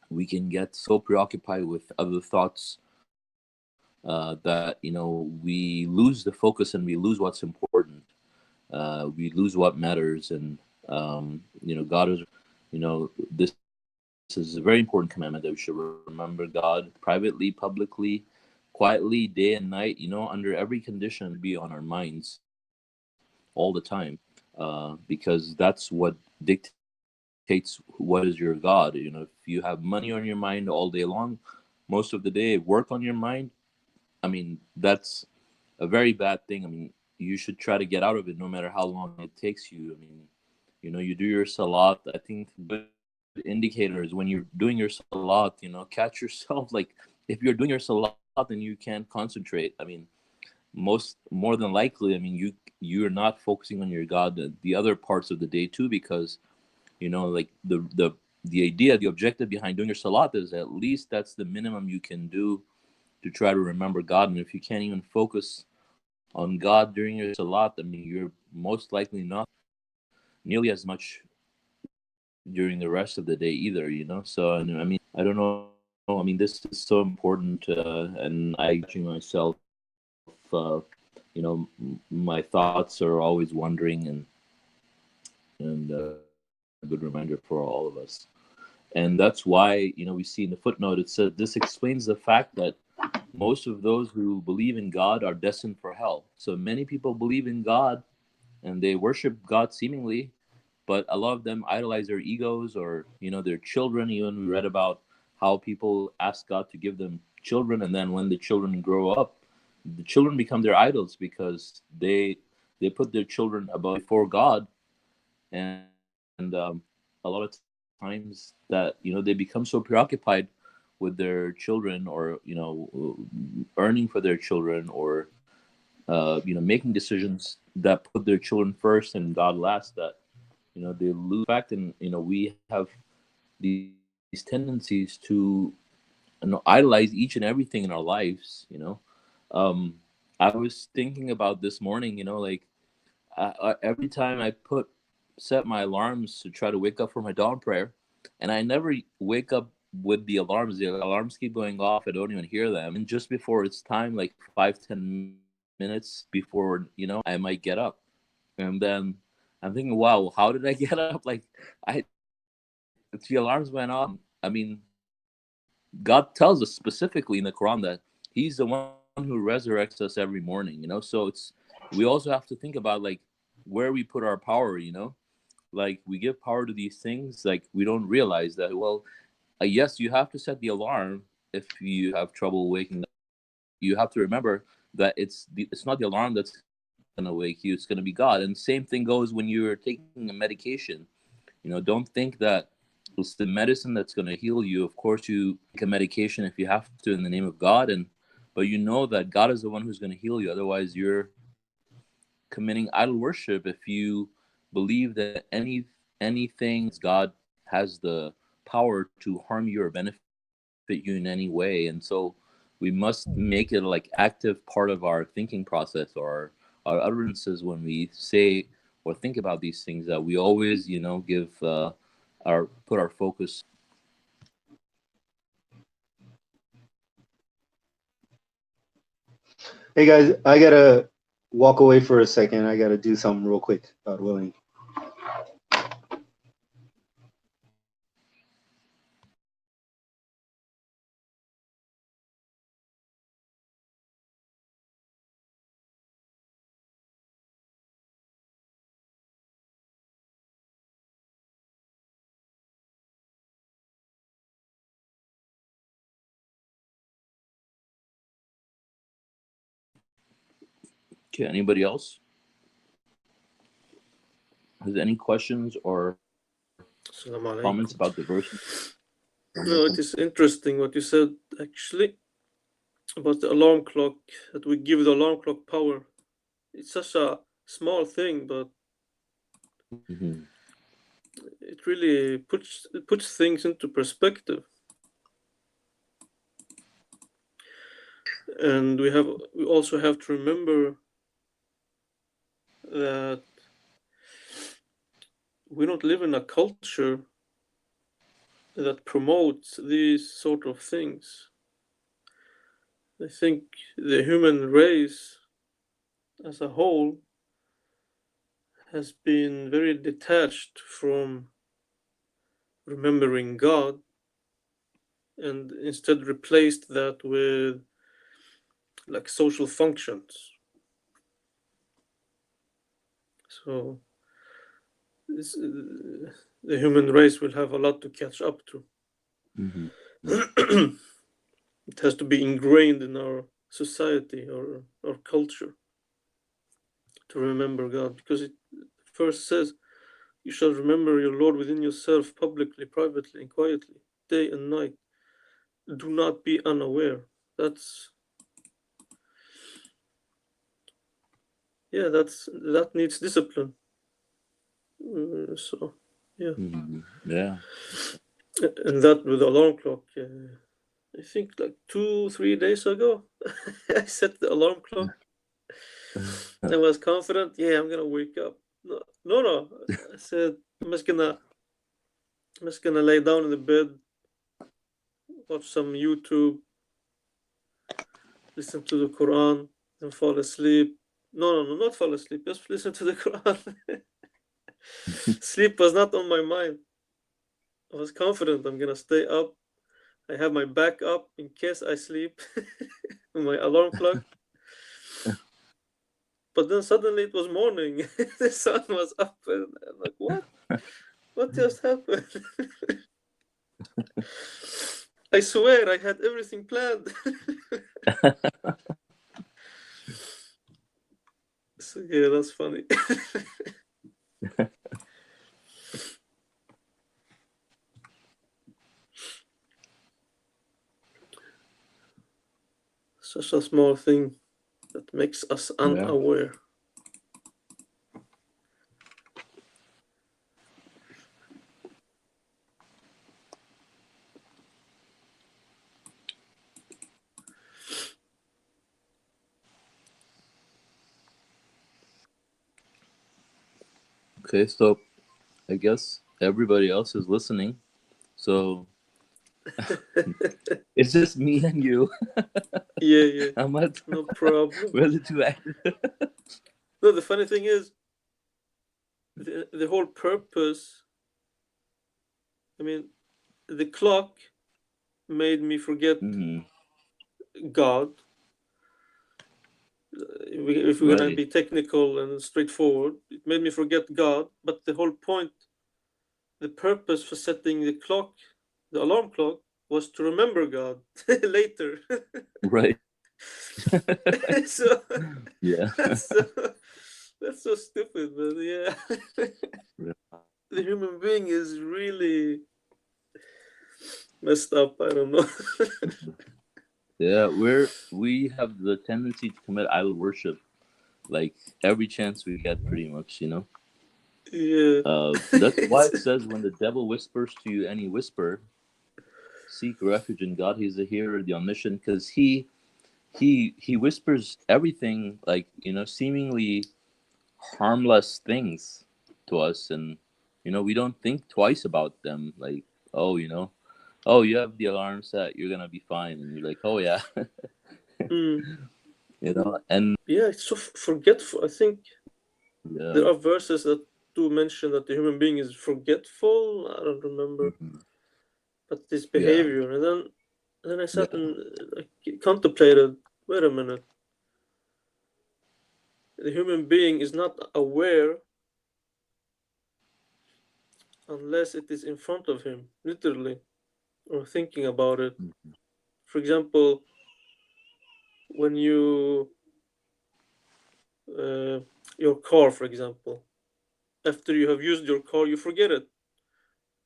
we can get so preoccupied with other thoughts that, you know, we lose the focus and we lose what's important. We lose what matters. And you know, God is, you know, this is a very important commandment that we should remember God privately, publicly, quietly, day and night, you know, under every condition, be on our minds all the time, because that's what dictates what is your God. You know, if you have money on your mind all day long, most of the day, work on your mind, I mean, that's a very bad thing. I mean, you should try to get out of it no matter how long it takes you. I mean, you know, you do your salat. I think good indicators when you're doing your salat, you know, catch yourself. Like if you're doing your salat and you can't concentrate, I mean, more than likely, I mean, you're not focusing on your God the other parts of the day too, because you know, like the idea, the objective behind doing your salat is at least that's the minimum you can do to try to remember God. And if you can't even focus on God during your salat, I mean, you're most likely not nearly as much during the rest of the day either, you know. So I mean, I don't know. I mean, this is so important, and I catching myself. Uh, you know, my thoughts are always wandering, and a good reminder for all of us. And that's why, you know, we see in the footnote it said this explains the fact that most of those who believe in God are destined for hell. So many people believe in God and they worship God seemingly, but a lot of them idolize their egos or, you know, their children. Even we read about how people ask God to give them children, and then when the children grow up, the children become their idols because they put their children above before God. And a lot of times that, you know, they become so preoccupied with their children, or, you know, earning for their children, or you know, making decisions that put their children first and God last, that, you know, they lose fact. And, you know, we have these tendencies to, you know, idolize each and everything in our lives, you know. um I was thinking about this morning, you know, like every time I set my alarms to try to wake up for my dawn prayer, and I never wake up with the alarms. The alarms keep going off. I don't even hear them. And just before it's time, like 5-10 minutes before, you know, I might get up, and then I'm thinking, wow, how did I get up? Like I, the alarms went off. I mean, God tells us specifically in the Quran that He's the one who resurrects us every morning. You know, so we also have to think about like where we put our power. You know, like we give power to these things, like we don't realize that, well, yes, you have to set the alarm if you have trouble waking up. You have to remember that it's not the alarm that's to wake you, it's going to be God. And same thing goes when you're taking a medication. Don't think that it's the medicine that's going to heal you. Of course, you take a medication if you have to in the name of God, but you know that God is the one who's going to heal you. Otherwise, you're committing idol worship if you believe that anything God has the power to harm you or benefit you in any way. And so we must make it like active part of our thinking process or our utterances when we say or think about these things, that we always give put our focus. Hey guys, I gotta walk away for a second. I gotta do something real quick, God willing. Okay, anybody else has any questions or Salāmun comments Alaykum. about the verse? No, it is interesting what you said, actually, about the alarm clock, that we give the alarm clock power. It's such a small thing, but Mm-hmm. it really puts things into perspective. And we also have to remember that we don't live in a culture that promotes these sort of things. I think the human race as a whole has been very detached from remembering God, and instead replaced that with like social functions. So the human race will have a lot to catch up to. Mm-hmm. It has to be ingrained in our society or our culture to remember God, because it first says, "You shall remember your Lord within yourself, publicly, privately, and quietly, day and night. Do not be unaware." That needs discipline. So yeah. Mm-hmm. Yeah. And that with the alarm clock, I think like 2-3 days ago, I set the alarm clock. I was confident, yeah, I'm gonna wake up. No. I said I'm just gonna lay down in the bed, watch some YouTube, listen to the Quran, and fall asleep. No, not fall asleep. Just listen to the Quran. Sleep was not on my mind. I was confident I'm gonna stay up. I have my back up in case I sleep. My alarm clock. But then suddenly it was morning. The sun was up, and I'm like, what? What just happened? I swear I had everything planned. So yeah, that's funny. Such a small thing that makes us unaware. Okay, so I guess everybody else is listening. So it's just me and you. Yeah. Ahmad, No problem. we're the two actors. No, the funny thing is, the whole purpose, I mean, the clock made me forget God. If we're going to be technical and straightforward, it made me forget God. But the whole point, the purpose for setting the clock, the alarm clock, was to remember God later. Right. So, Yeah. That's so stupid, but yeah. The human being is really messed up. I don't know. Yeah, we have the tendency to commit idol worship, like every chance we get, pretty much. Yeah. That's why it says when the devil whispers to you any whisper, seek refuge in God. He's the hearer, the omniscient, because he whispers everything, like seemingly harmless things to us, and we don't think twice about them. Like, oh, oh, you have the alarm set, you're gonna be fine, and you're like, oh yeah, Mm. and Yeah, it's so forgetful. I think yeah, there are verses that do mention that the human being is forgetful. I don't remember, mhm, but this yeah, behavior, and then I sat yeah, and contemplated. Wait a minute. The human being is not aware unless it is in front of him, literally, or thinking about it. mhm, For example, when your car, for example, after you have used your car, you forget it.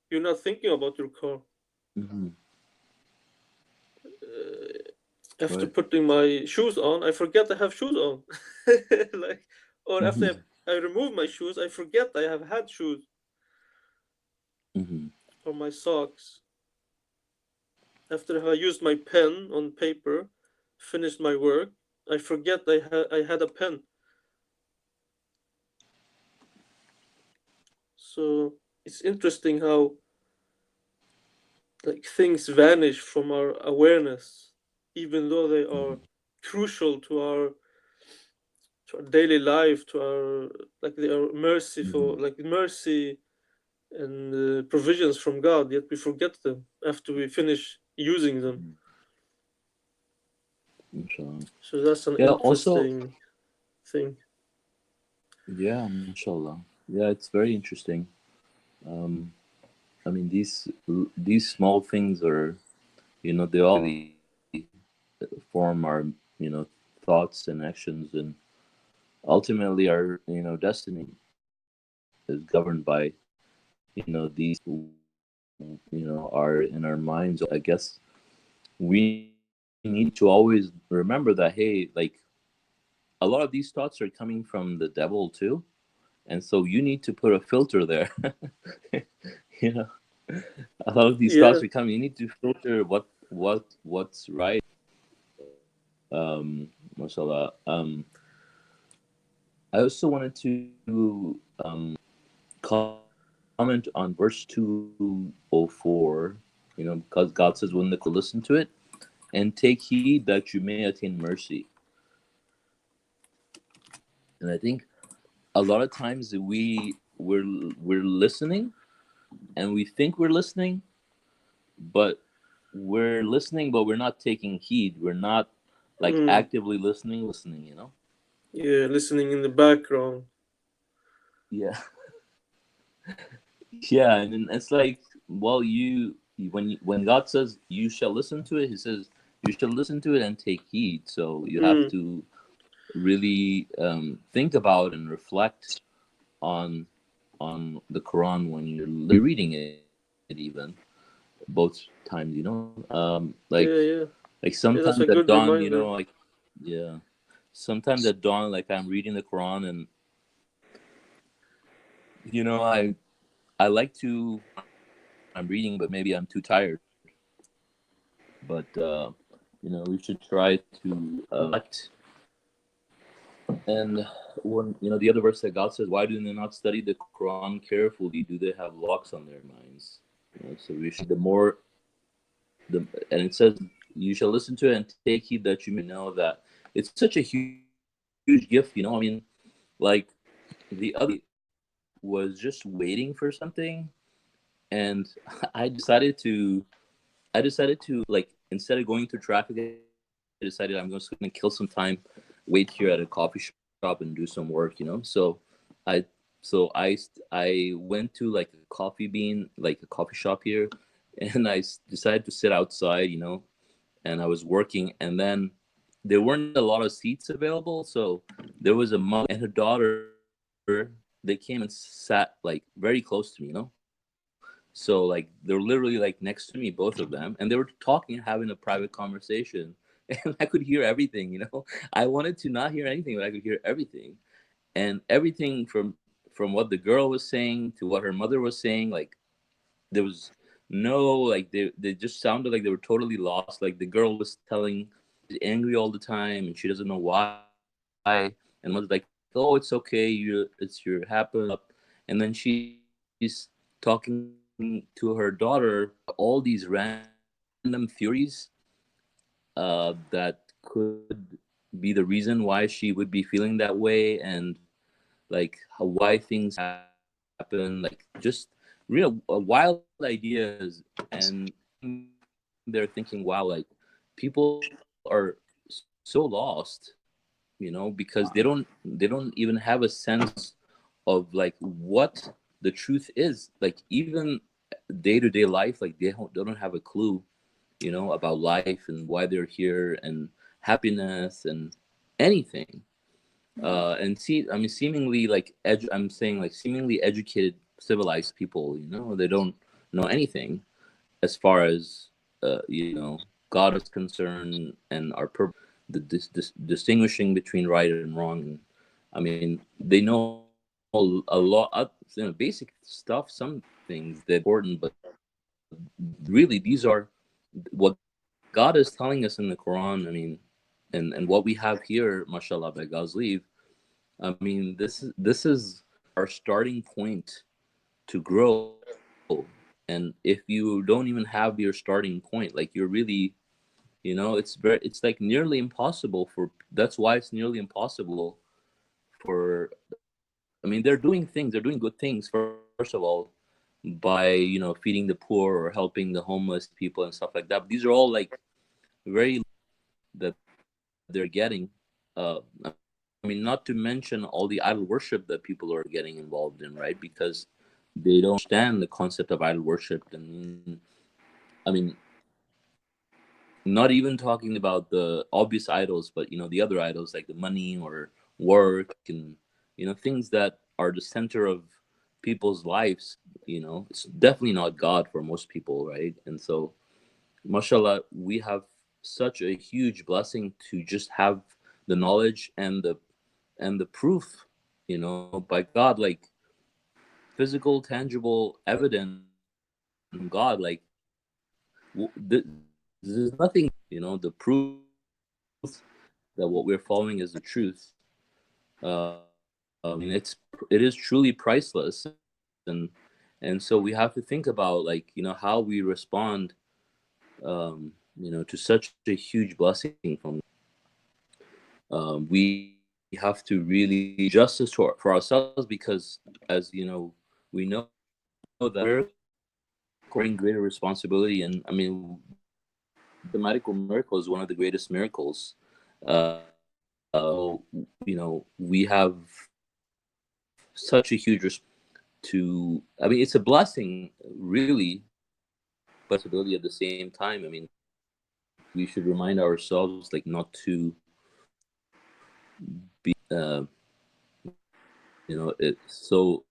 You're not thinking about your car. mhm, After right, putting my shoes on, I forget I have shoes on. Like, or mhm, after I remove my shoes, I forget I have had shoes, mhm, or my socks. After I used my pen on paper, finished my work, I forget I had a pen. So it's interesting how like things vanish from our awareness, even though they are mhm, crucial to our daily life, to our like they are merciful, mhm, like mercy and provisions from God. Yet we forget them after we finish using them. mhm. Inshallah. So that's an Yeah. Also, interesting thing. yeah, mashallah. Yeah, it's very interesting. Um, I mean, these small things are, they all really form our, thoughts and actions, and ultimately our, destiny is governed by, these, are in our minds. I guess we need to always remember that, hey, like a lot of these thoughts are coming from the devil too, and so you need to put a filter there. you know a lot of these Yeah. thoughts are coming. You need to filter what's right. Mashallah. I also wanted to comment on verse 204. Because God says, when the listen to it and take heed that you may attain mercy. And I think a lot of times we're listening, and we think we're listening, but we're not taking heed. We're not like Mm. actively listening. Yeah, listening in the background. Yeah. Yeah, and then it's like, well, when God says you shall listen to it, he says you shall listen to it and take heed. So you have Mm. to really think about and reflect on the Quran when you're reading it, even both times. Yeah, yeah. Like Yeah, that's sometimes a at good dawn, reminder. like, yeah, sometimes at dawn, like I'm reading the Quran, and I like to, I'm reading, but maybe I'm too tired. But we should try to act. And when the other verse that God says, "Why do they not study the Quran carefully? Do they have locks on their minds?" So we should and it says, "You shall listen to it and take heed that you may know that it's such a huge gift." I mean, like the other was just waiting for something, and I decided to like, instead of going through traffic, I decided I'm just going to kill some time, wait here at a coffee shop and do some work. I I went to like a coffee shop here, and decided to sit outside. And I was working, and then there weren't a lot of seats available, so there was a mother and her daughter they came and sat like very close to me, you know. So like they're literally like next to me, both of them, and they were talking, having a private conversation, and I could hear everything, you know. I wanted to not hear anything, but I could hear everything, and everything from what the girl was saying to what her mother was saying. Like there was no, like they just sounded like they were totally lost. Like the girl was telling, she's angry all the time, and she doesn't know why, and was like, "Oh, it's okay, it's your happen," and then she's talking to her daughter all these random theories that could be the reason why she would be feeling that way, and like why things happen, like just real wild ideas. And they're thinking, wow, like people are so lost, you know, because they don't even have a sense of like what the truth is. Like even day-to-day life, like they don't have a clue, you know, about life and why they're here and happiness and anything. And see, I mean, seemingly like I'm saying like seemingly educated, civilized people, you know, they don't know anything as far as you know, God is concerned, and our the distinguishing between right and wrong. And I mean, they know a lot of, you know, basic stuff, some things that are important, but really these are what God is telling us in the Quran. I mean, and what we have here, mashallah, by God's leave. I mean, this is our starting point to grow. And if you don't even have your starting point, like you're really, you know, it's like nearly impossible for. That's why it's nearly impossible for. I mean, they're doing good things. First of all, by, you know, feeding the poor or helping the homeless people and stuff like that. But these are all like very that they're getting. I mean, not to mention all the idol worship that people are getting involved in, right? Because they don't understand the concept of idol worship. And I mean, not even talking about the obvious idols, but, you know, the other idols like the money or work and, you know, things that are the center of people's lives. You know, it's definitely not God for most people, right? And so, mashallah, we have such a huge blessing to just have the knowledge and the proof, you know, by God, like physical, tangible evidence from God. Like there's nothing, you know, the proof that what we're following is the truth. Uh, I mean, it is truly priceless, and so we have to think about, like, you know, how we respond, you know, to such a huge blessing from. We have to really do justice for ourselves, because, as you know, we know that we're carrying greater responsibility. And I mean, the medical miracle is one of the greatest miracles. You know, we have such a huge to. I mean, it's a blessing, really, but responsibility at the same time. I mean, we should remind ourselves, like, not to be, you know, it's so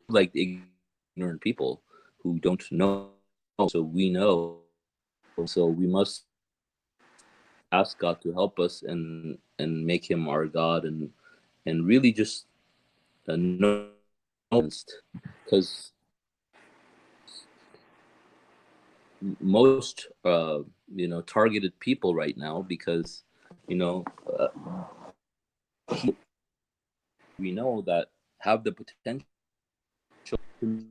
like ignorant people who don't know. So we know. So we must ask God to help us and make Him our God, and really just know, because most you know, targeted people right now, because, you know, we know that have the potential to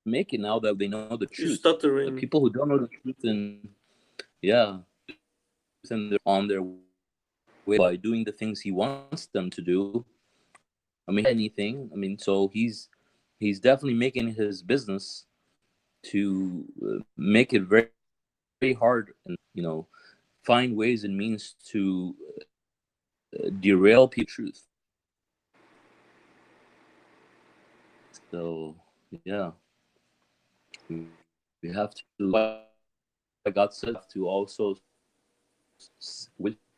make it, now that they know the You're truth. stuttering. People who don't know the truth, and yeah, and they're on their way by doing the things He wants them to do. I mean, anything. I mean, so he's definitely making his business to make it very, very hard, and, you know, find ways and means to derail people's truth. So yeah, we have to, like God said, to also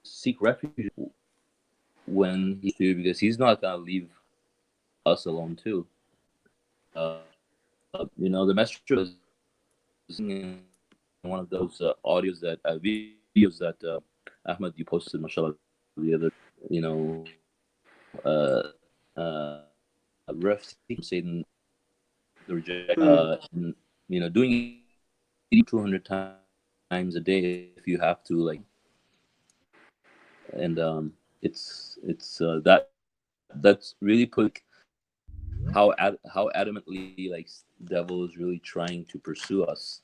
seek refuge when He's here, because He's not gonna leave us alone too. You know, the message was in one of those audios that videos that Ahmed, you posted, Masha Allah, the other, you know, ref saying the reject, and, you know, doing it 200 times a day if you have to, like, and it's that's really put how adamantly, like, devil is really trying to pursue us.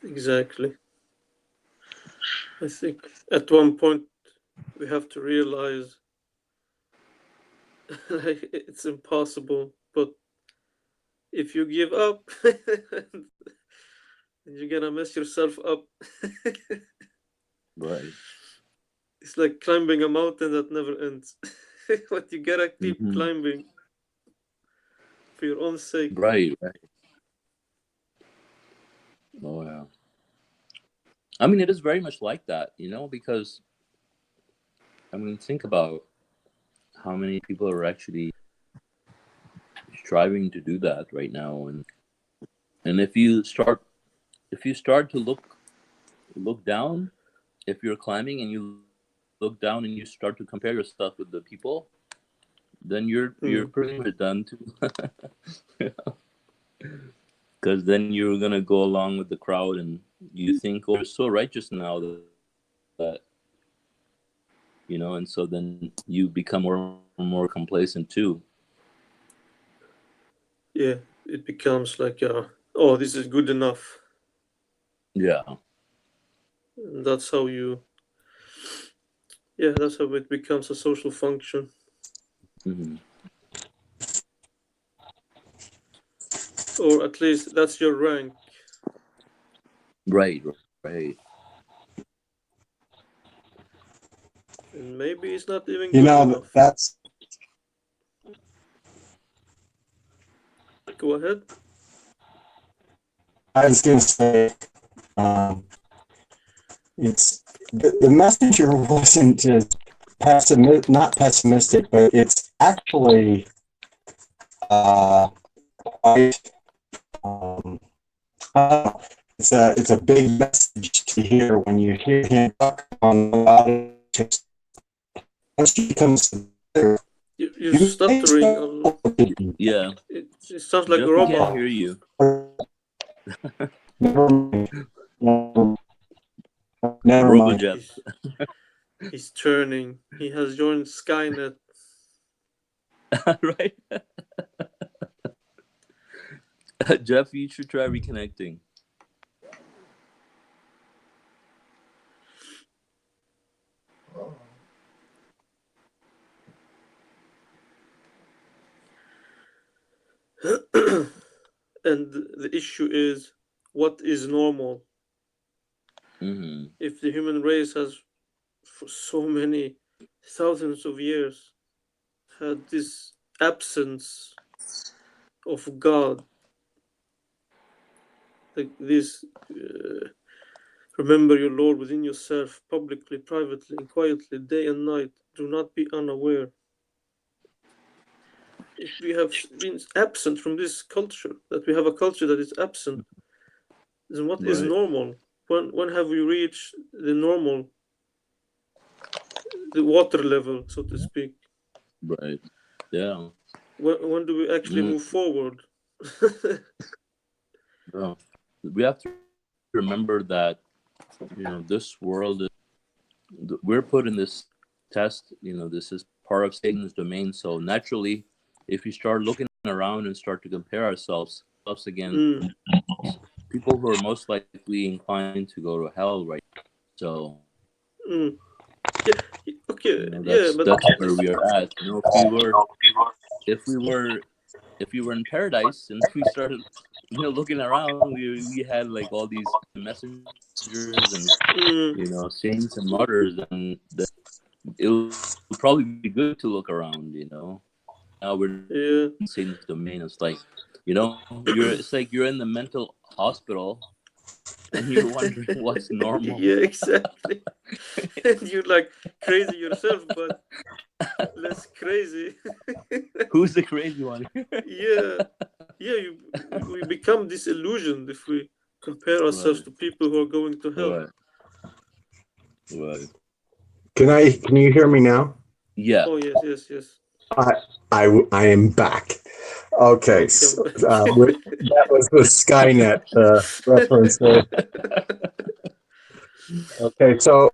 Exactly. I think at one point we have to realize like, it's impossible, but if you give up, you're gonna mess yourself up. Right. It's like climbing a mountain that never ends. But you gotta keep climbing for your own sake. Right. Oh yeah. I mean, it is very much like that, you know, because I mean, think about how many people are actually striving to do that right now, and if you start to look down, if you're climbing and you look down and you start to compare yourself with the people, then you're pretty much done too. Because then you're gonna go along with the crowd, and you think, oh, you're so righteous now that you know, and so then you become more and more complacent too. Yeah, it becomes like, oh, this is good enough. Yeah. And that's how that's how it becomes a social function. Or at least that's your rank. Right. And maybe it's not even You good know, enough. that's Go ahead. I was going to say, it's the messenger wasn't just not pessimistic, but it's actually quite. It's a big message to hear when you hear him talk on politics. Once he comes to You're stuttering. Yeah. It sounds like Jeff, a we robot. can't hear you. Never mind. Jeff. He's turning. He has joined Skynet. Right. Jeff, you should try reconnecting. And the issue is, what is normal? If the human race has, for so many thousands of years, had this absence of God, like this, remember your Lord within yourself, publicly, privately, and quietly, day and night. Do not be unaware. If we have been absent from this culture, that we have a culture that is absent, then what is normal? When have we reached the normal, the water level, so to speak? Right. Yeah. When do we actually move forward? Yeah. We have to remember that, you know, this world we're put in this test. You know, this is part of Satan's domain. So naturally, if we start looking around and start to compare ourselves against people who are most likely inclined to go to hell, right? So Yeah, okay, you know, yeah, but that's where we are at. You know, if we were in paradise and we started, you know, looking around, we had like all these messengers and you know, saints and martyrs, and it would probably be good to look around. You know, now we're in Satan's domain. It's like, you know, it's like you're in the mental hospital, and you're wondering what's normal. Yeah, exactly. And you're like crazy yourself, but less crazy. Who's the crazy one? Yeah, we become disillusioned if we compare ourselves Right. to people who are going to hell. Right. Right. Can you hear me now? Yeah. Oh yes. I am back. Okay, so, Welcome that was the Skynet reference there. Okay, so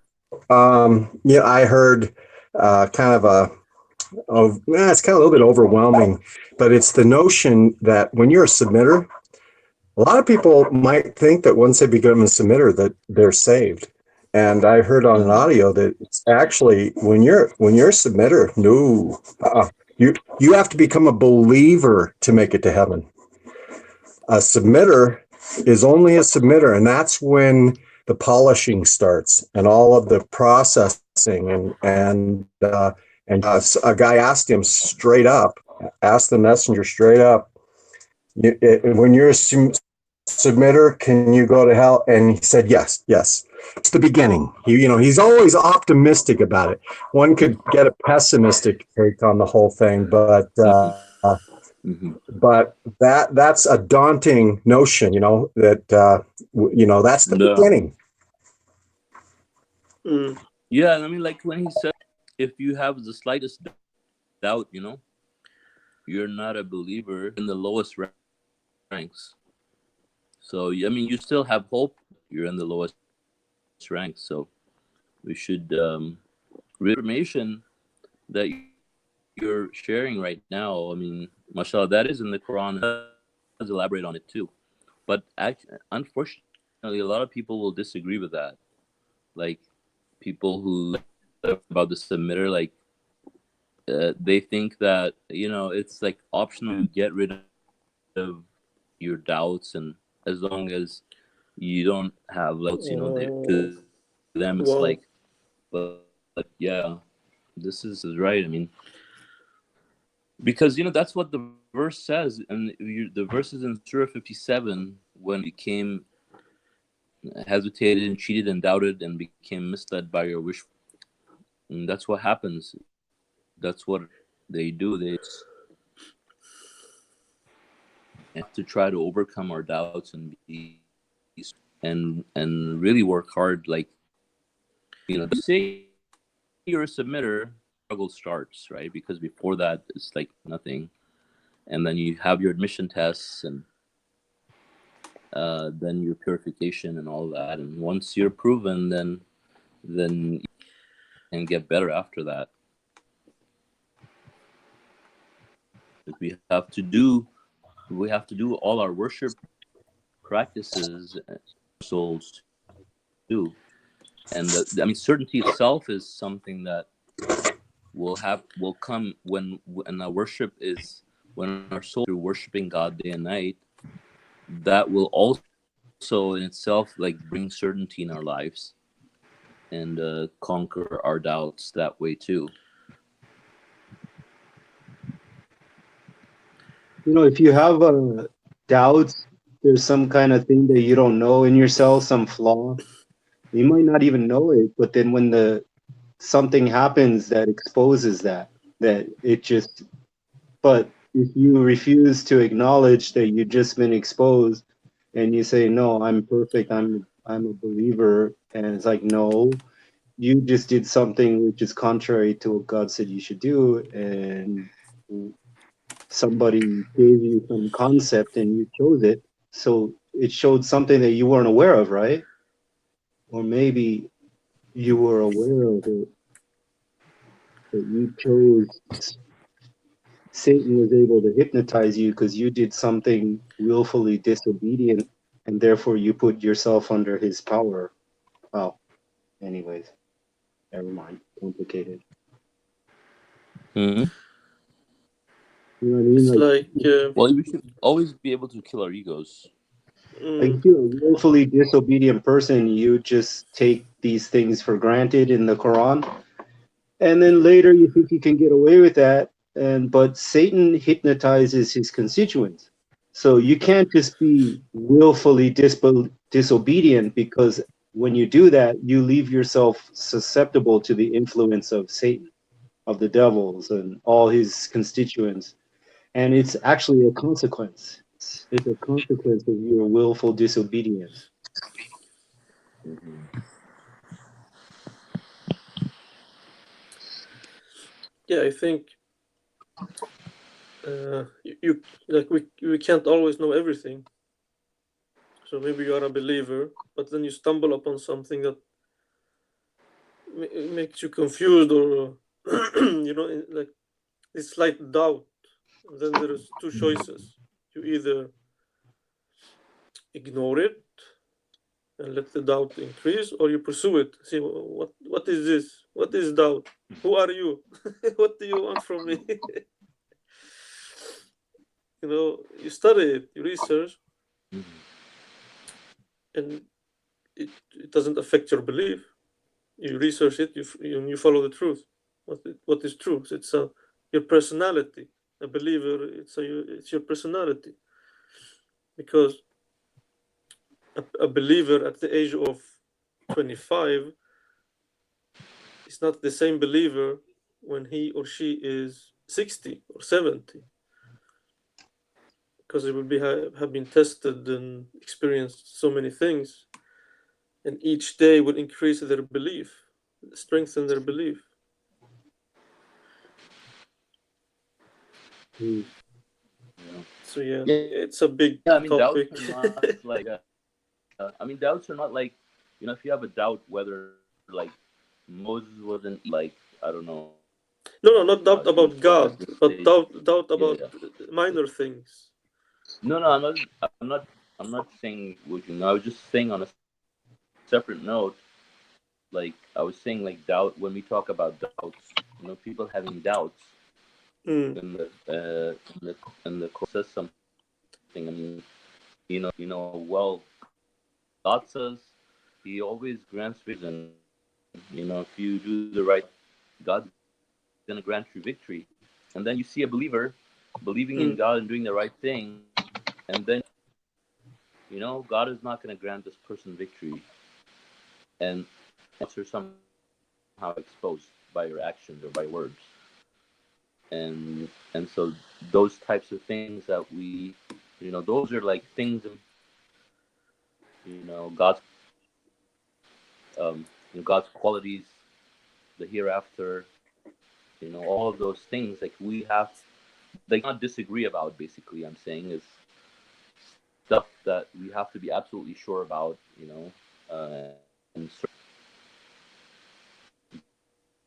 yeah, I heard kind of it's kind of a little bit overwhelming, but it's the notion that when you're a submitter, a lot of people might think that once they become a submitter that they're saved. And I heard on an audio that it's actually when you're a submitter, no, you have to become a believer to make it to heaven. A submitter is only a submitter, and that's when the polishing starts and all of the processing and a guy asked him straight up, asked the messenger straight up, when you're a submitter, can you go to hell? And he said, yes. It's the beginning. He's always optimistic about it. One could get a pessimistic take on the whole thing, but that's a daunting notion, that that's the beginning. Yeah, I mean, like when he said, if you have the slightest doubt, you're not a believer in the lowest ranks. So, I mean, you still have hope. You're in the lowest ranks. So we should information that you're sharing right now. I mean, Masha Allah, that is in the Quran. It does elaborate on it too. But unfortunately, a lot of people will disagree with that. Like people who about the submitter, like they think that it's like optional to get rid of your doubts, and as long as you don't have doubts, to them it's like, but yeah, this is right. I mean, because that's what the verse says, and the verse is in Sura 57 when you became hesitated and cheated and doubted and became misled by your wish, and that's what happens. That's what they do. They have to try to overcome our doubts and really work hard. Like say you're a submitter, struggle starts, right? Because before that it's like nothing, and then you have your admission tests and then your purification and all that, and once you're proven, then you can get better after that. We have to do all our worship practices, souls do, and I mean, certainty itself is something that will come when our worship is, when our soul is worshiping God day and night. That will also in itself like bring certainty in our lives and conquer our doubts that way too. If you have doubts, there's some kind of thing that you don't know in yourself, some flaw. You might not even know it, but then when something happens that exposes that it just. But if you refuse to acknowledge that you've just been exposed, and you say, "No, I'm perfect. I'm a believer," and it's like, no, you just did something which is contrary to what God said you should do, and somebody gave you some concept and you chose it, so it showed something that you weren't aware of, right? Or maybe you were aware of it, but you chose. Satan was able to hypnotize you because you did something willfully disobedient, and therefore you put yourself under his power. Well, anyways, never mind. Complicated. Mm-hmm. You know what I mean? It's like well, we should always be able to kill our egos. Like if you're a willfully disobedient person, you just take these things for granted in the Quran, and then later you think you can get away with that. But Satan hypnotizes his constituents. So you can't just be willfully disobedient, because when you do that, you leave yourself susceptible to the influence of Satan, of the devils, and all his constituents. And it's actually a consequence. It's a consequence of your willful disobedience. Mhm. Yeah, I think you like we can't always know everything. So maybe you are a believer, but then you stumble upon something that makes you confused, or like it's slight doubt. And then there's two choices: you either ignore it and let the doubt increase, or you pursue it. See, what is this? What is doubt? Who are you? What do you want from me? You study it, you research, Mhm. and it doesn't affect your belief. You research it, you follow the truth. What is truth? It's your personality. A believer, it's your personality, because a believer at the age of 25 is not the same believer when he or she is 60 or 70, because they will have been tested and experienced so many things, and each day will increase their belief, strengthen their belief. Mm. Yeah. So yeah, Yeah, it's a big I mean, doubts topic. are not like, I mean, doubts are not like, if you have a doubt whether, like, Moses wasn't, like, I don't know, No, not doubt Jews, about but let's God, just but say, doubt yeah, about yeah. minor things. No, no, I'm not saying what you know. I was just saying on a separate note, like, I was saying, like, doubt, when we talk about doubts, people having doubts, Mm, in the Quran says something. I mean, well, God says He always grants victory, and if you do the right, God's gonna grant you victory. And then you see a believer believing in mm, God and doing the right thing, and then God is not gonna grant this person victory, and you're somehow exposed by your actions or by words, and so those types of things that those are like things, God's um, God's qualities, the hereafter, all of those things, like, we have, like, not disagree about. Basically, I'm saying is stuff that we have to be absolutely sure about, and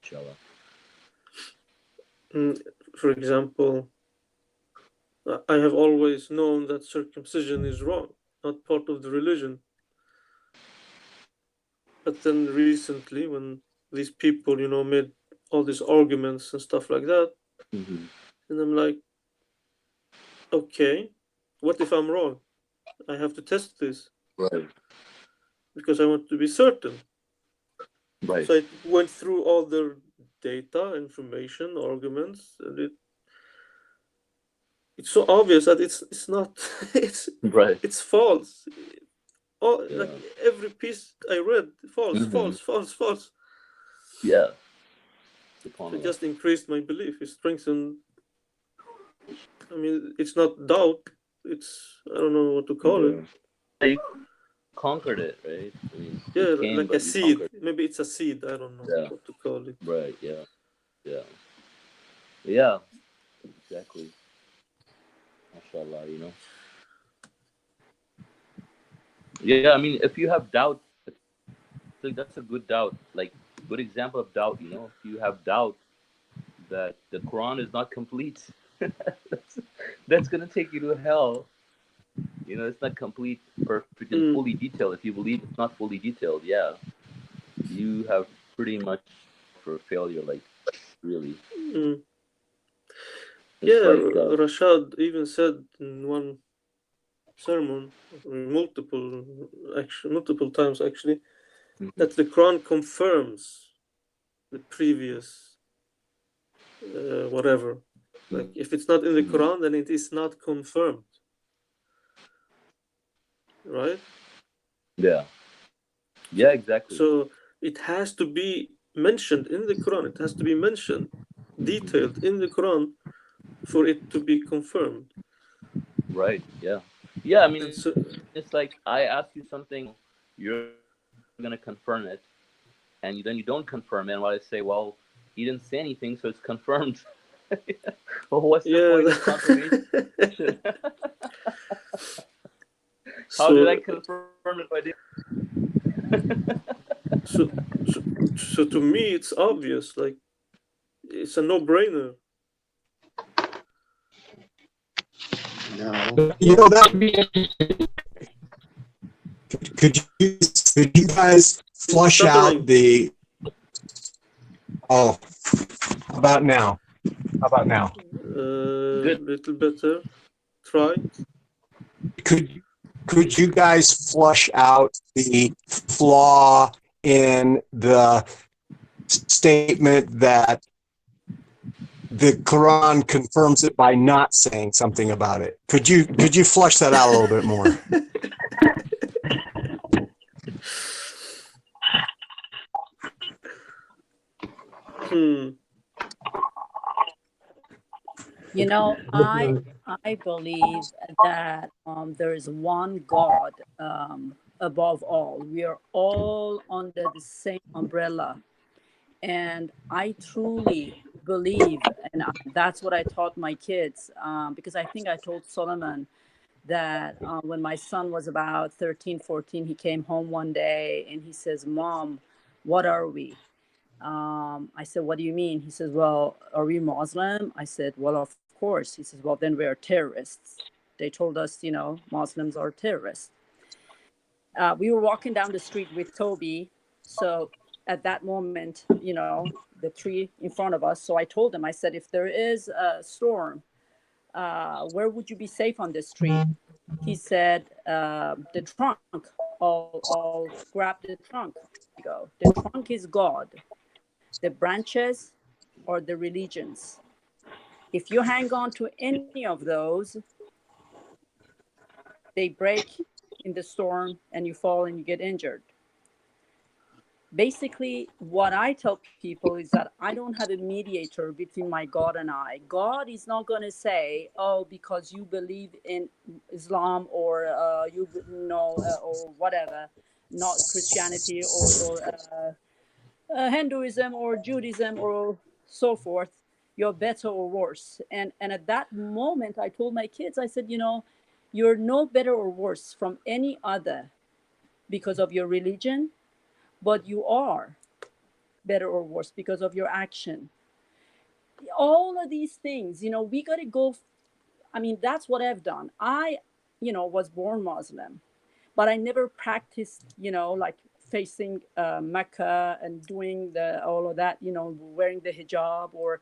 inshallah. mm. For example, I have always known that circumcision is wrong, not part of the religion. But then recently, when these people, made all these arguments and stuff like that, Mm-hmm. and I'm like, okay, what if I'm wrong? I have to test this Right, because I want to be certain. right. So I went through all their data, information, arguments, and it's so obvious that it's not it's Right. it's false. All, like Yeah. every piece I read, false, Mm-hmm. false, false, false. Yeah. So it SubhanAllah. just increased my belief. It strengthened. I mean, it's not doubt. It's, I don't know what to call it. Yeah. You conquered it, right? I mean, Yeah, it came, like a but you seed. conquered Maybe it's a seed. I don't know it. Yeah. what to call it. Right. Yeah. Yeah. Yeah. Exactly. MashaAllah. Yeah. I mean, if you have doubt, like, that's a good doubt. Like, good example of doubt. If you have doubt that the Quran is not complete, that's gonna take you to hell. It's not complete, perfect, and Mm, fully detailed. If you believe it's not fully detailed, yeah, you have pretty much for failure. Like, really, mm. it's Yeah, like, Rashad even said in one sermon, multiple times actually, mhm, that the Quran confirms the previous whatever. Like if it's not in the mhm, Quran, then it is not confirmed. right? Yeah. Yeah, exactly. So it has to be mentioned in the Quran. It has to be mentioned, detailed in the Quran for it to be confirmed. Right. Yeah. Yeah. I mean, And so, it's like I ask you something, you're gonna confirm it, and then you don't confirm it. And what I say, well, he didn't say anything, so it's confirmed. Well, what's the yeah. point of confirmation? How did I so, confirm if I didn't? so, so, so to me, it's obvious. Like it's a no-brainer. No. You know, that would be interesting. Could you guys It's flush out stuttering. the, oh, how about now? How about now? Good. Little better. Try. Could you guys flush out the flaw in the statement that the Quran confirms it by not saying something about it? Could you flush that out a little bit more? Hmm. You know, I believe that there is one God above all. We are all under the same umbrella, and I truly believe, and that's what I taught my kids, because I think I told Solomon that when my son was about 13, 14, he came home one day and he says, "Mom, what are we?" I said, "What do you mean?" He says, "Well, are we Muslim?" I said, "Well, of course." He says, "Well, then we are terrorists." They told us, Muslims are terrorists. We were walking down the street with Toby. So at that moment, the tree in front of us. So I told him, I said, "If there is a storm, where would you be safe on the street?" He said, "The trunk. I'll grab the trunk." I go, "The trunk is God. The branches or the religions. If you hang on to any of those, they break in the storm and you fall and you get injured." Basically, what I tell people is that I don't have a mediator between my God and I. God is not going to say, "Oh, because you believe in Islam or or whatever, not Christianity or Hinduism or Judaism or so forth, you're better or worse." And at that moment, I told my kids, I said, "You're no better or worse from any other because of your religion, but you are better or worse because of your action." All of these things, we got to go. I mean, that's what I've done. I, was born Muslim, but I never practiced, like facing Mecca and doing all of that, wearing the hijab, or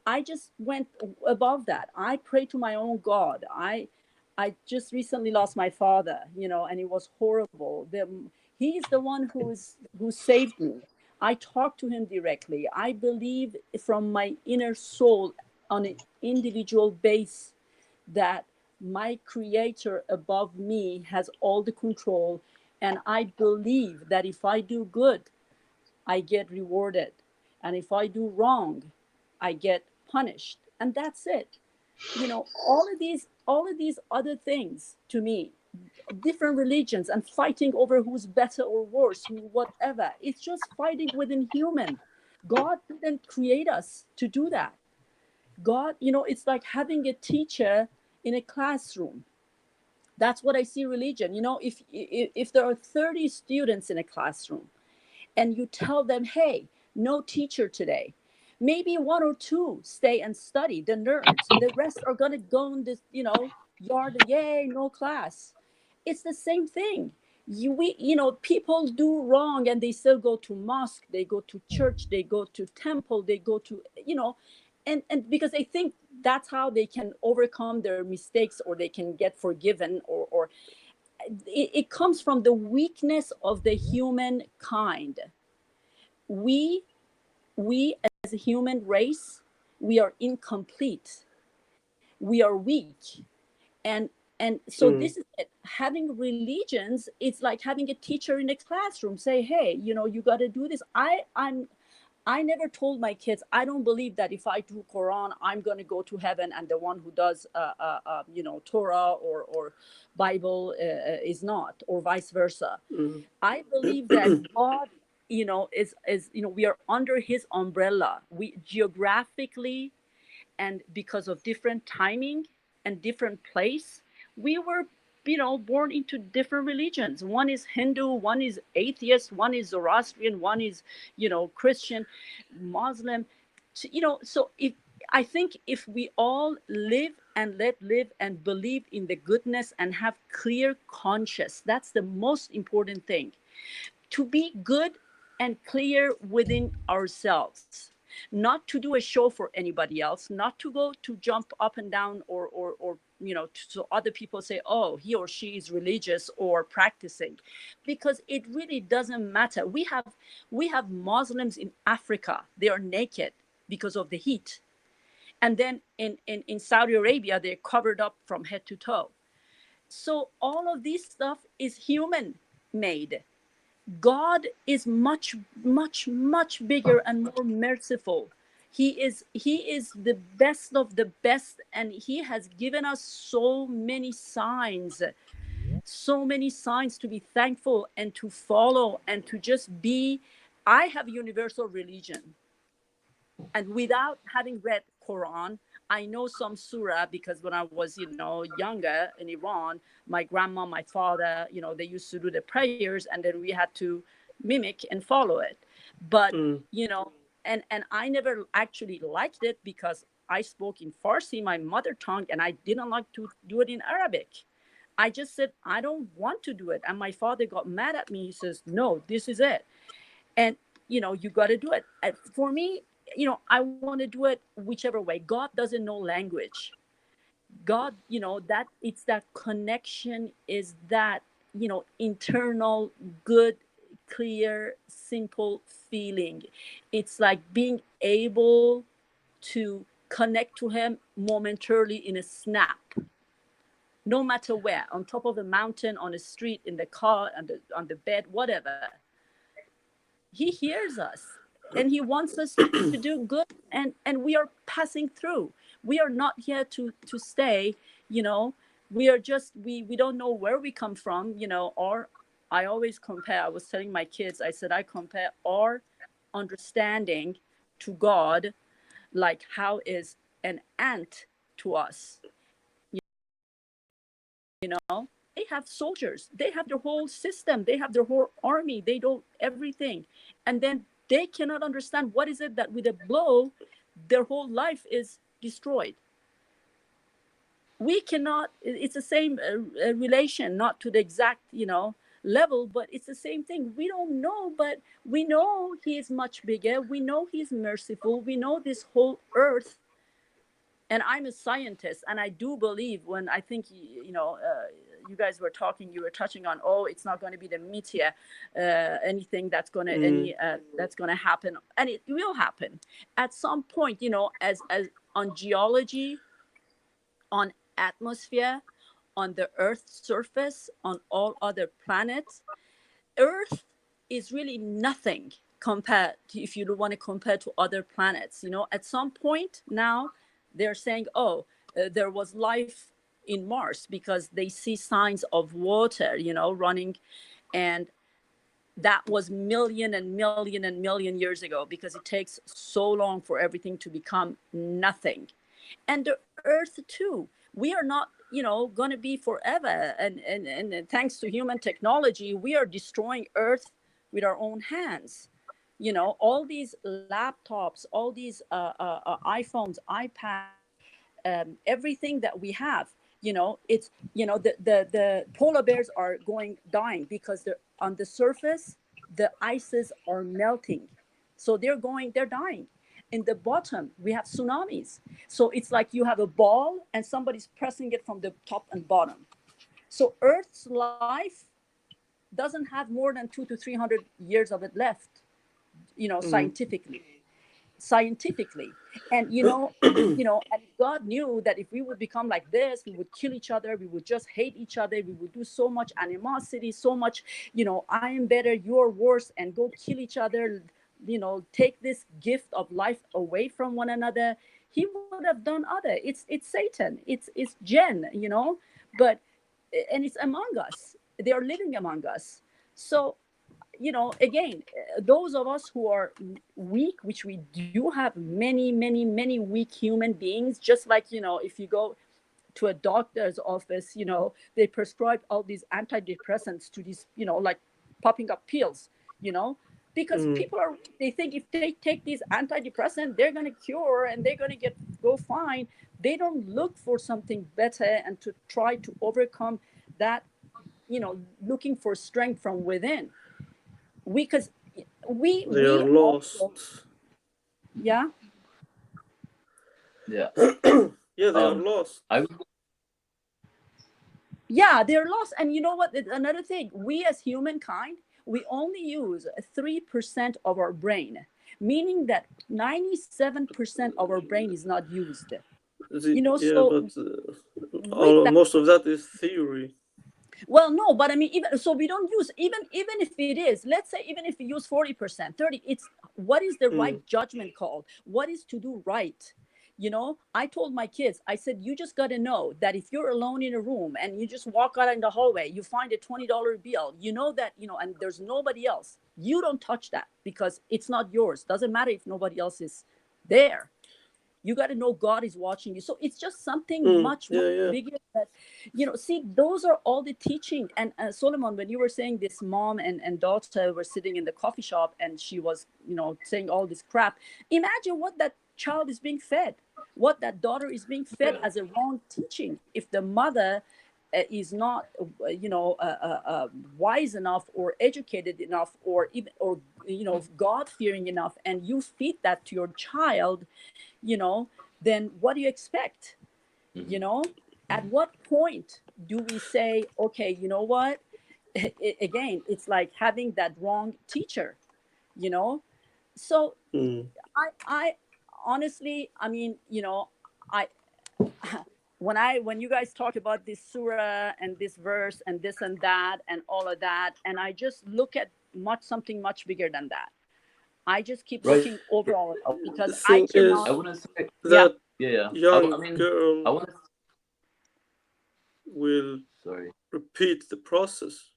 I just went above that. I pray to my own God. I just recently lost my father, and it was horrible. He is the one who saved me. I talk to him directly. I believe from my inner soul on an individual base that my creator above me has all the control, and I believe that if I do good, I get rewarded, and if I do wrong, I get punished, and that's it. All of these other things, to me, different religions and fighting over who's better or worse, whatever, it's just fighting within human. God didn't create us to do that. God, it's like having a teacher in a classroom. That's what I see religion. If there are 30 students in a classroom and you tell them, "Hey, no teacher today," maybe one or two stay and study, the nerds. The rest are going to go in this, yard, yay, no class. It's the same thing. People do wrong and they still go to mosque, they go to church, they go to temple, they go to, and because they think that's how they can overcome their mistakes, or they can get forgiven, or it comes from the weakness of the human kind. We we as a human race, we are incomplete, we are weak, and And so this is it. Having religions, it's like having a teacher in a classroom say, hey, you know, you got to do this. I never told my kids, I don't believe that if I do Quran, I'm going to go to heaven, and the one who does, you know, Torah or Bible is not, or vice versa. I believe that God, you know, is, you know, we are under his umbrella. We geographically, and because of different timing and different place, we were, you know, born into different religions. One is Hindu, one is atheist, one is Zoroastrian, one is, you know, Christian, Muslim. You know, so if I think if we all live and let live and believe in the goodness and have clear conscience, that's the most important thing. To be good and clear within ourselves, not to do a show for anybody else, not to go to jump up and down or you know, so other people say, oh, he or she is religious or practicing, because it really doesn't matter. We have Muslims in Africa, they are naked because of the heat, and then in Saudi Arabia they're covered up from head to toe. So all of this stuff is human made. God is much, much, much bigger and more merciful. He is the best of the best, and he has given us so many signs to be thankful and to follow and to just be. I have universal religion, and without having read Quran, I know some surah, because when I was, you know, younger in Iran, my grandma, my father, you know, they used to do the prayers, and then we had to mimic and follow it. But you know, and I never actually liked it because I spoke in Farsi, my mother tongue, and I didn't like to do it in Arabic. I just said I don't want to do it, and my father got mad at me. He says, no, this is it. And you know, you got to do it. And for me, you know, I want to do it whichever way. God doesn't know language. God, you know, that it's that connection, is that, you know, internal good, clear, simple feeling. It's like being able to connect to him momentarily in a snap, no matter where, on top of a mountain, on a street, in the car, on the bed, whatever. He hears us, and he wants us to do good, and we are passing through. We are not here to stay, you know. We are just, we don't know where we come from, you know. Or I always compare, I was telling my kids, I said, I compare our understanding to God like how is an ant to us, you know. They have soldiers, they have their whole system, they have their whole army, they do everything, and then they cannot understand what is it that with a blow their whole life is destroyed. We cannot, it's the same relation, not to the exact, you know, level, but it's the same thing. We don't know, but we know he is much bigger, we know he's merciful, we know this whole earth. And I'm a scientist, and I do believe, when I think, you know, you guys were talking, you were touching on, oh, it's not going to be the meteor, anything that's going to that's going to happen, and it will happen at some point, you know, as on geology, on atmosphere, on the Earth's surface, on all other planets. Earth is really nothing compared to, if you want to compare to other planets, you know. At some point now they're saying, oh, there was life in Mars, because they see signs of water, you know, running, and that was million and million and million years ago, because it takes so long for everything to become nothing. And the earth too, we are not, you know, going to be forever, and thanks to human technology, we are destroying earth with our own hands. You know, all these laptops, all these iPhones, iPads, everything that we have, you know, it's, you know, the polar bears are dying because they're on the surface, the ices are melting, so they're dying. In the bottom we have tsunamis, so it's like you have a ball and somebody's pressing it from the top and bottom. So Earth's life doesn't have more than 200 to 300 years of it left, you know, scientifically. scientifically. And and God knew that if we would become like this, we would kill each other, we would just hate each other, we would do so much animosity, so much, I am better, you're worse, and go kill each other, take this gift of life away from one another. He would have done other. It's Satan, it's Jen, but and it's among us. They are living among us. So again, those of us who are weak, which we do have many, many, many weak human beings, just like, if you go to a doctor's office, they prescribe all these antidepressants to these, like popping up pills, because people they think if they take these antidepressants, they're going to cure and they're going to go fine. They don't look for something better and to try to overcome that, looking for strength from within. Because we are lost. also, yeah Yeah. Yeah, they are lost. Yeah, they're lost. And you know what? Another thing, we as humankind, we only use 3% of our brain, meaning that 97% of our brain is not used. But most of that is theory. Well, no, but I mean, even so, we don't use, even if it is, let's say, even if we use 40%, 30, it's what is the right judgment called? What is to do right? I told my kids, I said, you just got to know that if you're alone in a room and you just walk out in the hallway, you find a $20 bill, that, and there's nobody else, you don't touch that because it's not yours. Doesn't matter if nobody else is there. You got to know God is watching you. So it's just something much bigger that, see, those are all the teaching. And Solomon, when you were saying this mom and daughter were sitting in the coffee shop and she was, saying all this crap, imagine what that child is being fed, what that daughter is being fed as a wrong teaching. If the mother is not, wise enough or educated enough or even, or, God-fearing enough, and you feed that to your child, then what do you expect? At what point do we say, okay, you know what? Again, it's like having that wrong teacher, So I honestly, I mean, I when you guys talk about this surah and this verse and this and that and all of that, and I just look at something much bigger than that. I just keep looking overall because I cannot. I want to say that yeah. young girl I want to. Will repeat the process,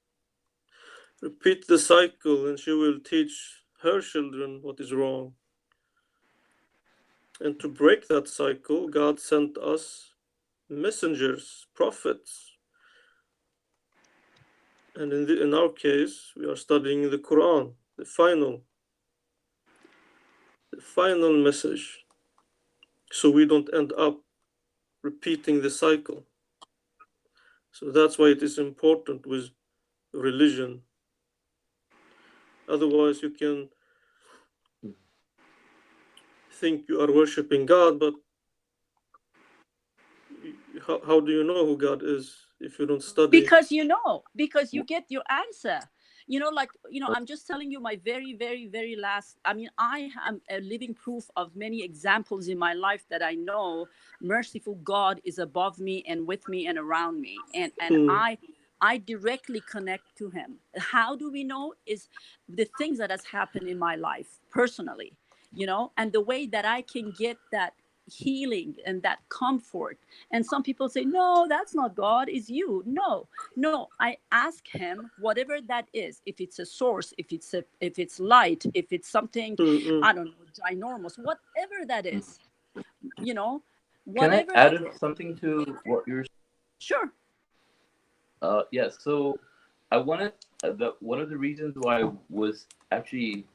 repeat the cycle, and she will teach her children what is wrong. And to break that cycle, God sent us messengers, prophets. And in our case, we are studying the Quran, the final message, so we don't end up repeating the cycle. So that's why it is important with religion. Otherwise, you can think you are worshiping God, but how do you know who God is if you don't study? Because you get your answer. I'm just telling you my very, very, very last. I mean, I am a living proof of many examples in my life that I know merciful God is above me and with me and around me. And I directly connect to him. How do we know? Is the things that has happened in my life personally, and the way that I can get that healing and that comfort. And some people say, no, that's not God, it's you. No, I ask him whatever that is, if it's a source, if it's light, if it's something, I don't know, ginormous, whatever that is, whatever. Can I add something to what you're saying? Sure. Yeah, so I wanted one of the reasons why I was actually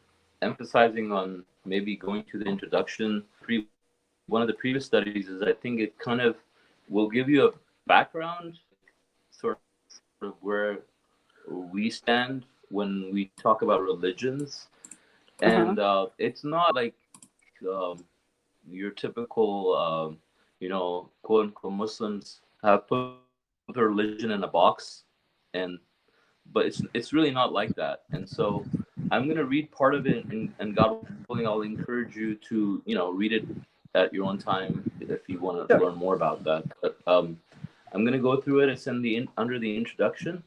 emphasizing on maybe going to the introduction one of the previous studies is I think it kind of will give you a background sort of where we stand when we talk about religions. And it's not like your typical, quote unquote Muslims have put religion in a box, but it's really not like that. And so I'm going to read part of it, and God willing, I'll encourage you to, read it at your own time if you want to learn more about that. But I'm going to go through it. It's under the introduction.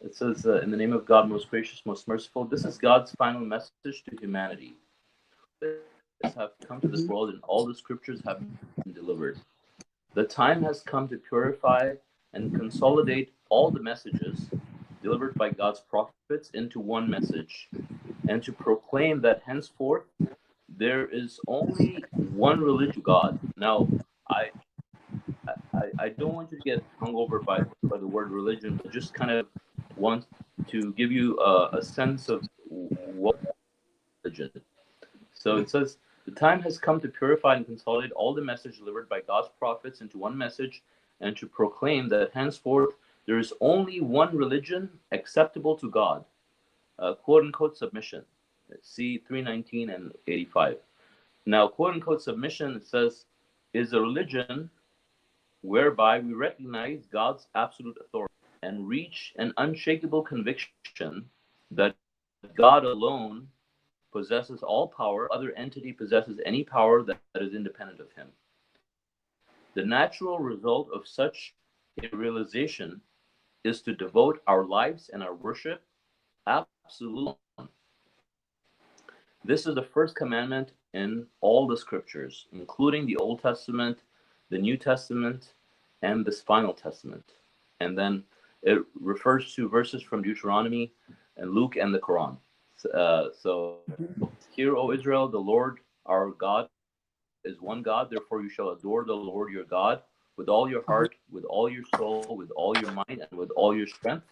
It says, in the name of God, most gracious, most merciful. This is God's final message to humanity. Have come to this world, and all the scriptures have been delivered. The time has come to purify and consolidate all the messages delivered by God's prophets into one message, and to proclaim that henceforth there is only one religion to God. Now, I don't want you to get hung over by the word religion, but just kind of want to give you a sense of what religion is. So it says, the time has come to purify and consolidate all the message delivered by God's prophets into one message, and to proclaim that henceforth there is only one religion acceptable to God. Quote unquote submission. See 319 and 85. Now, quote unquote submission, it says, is a religion whereby we recognize God's absolute authority and reach an unshakable conviction that God alone possesses all power, other entity possesses any power that is independent of him. The natural result of such a realization is to devote our lives and our worship absolutely. This is the first commandment in all the scriptures, including the Old Testament, the New Testament, and this final testament. And then it refers to verses from Deuteronomy and Luke and the Quran. So, hear, O Israel, the Lord our God is one God. Therefore, you shall adore the Lord your God with all your heart, with all your soul, with all your mind, and with all your strength.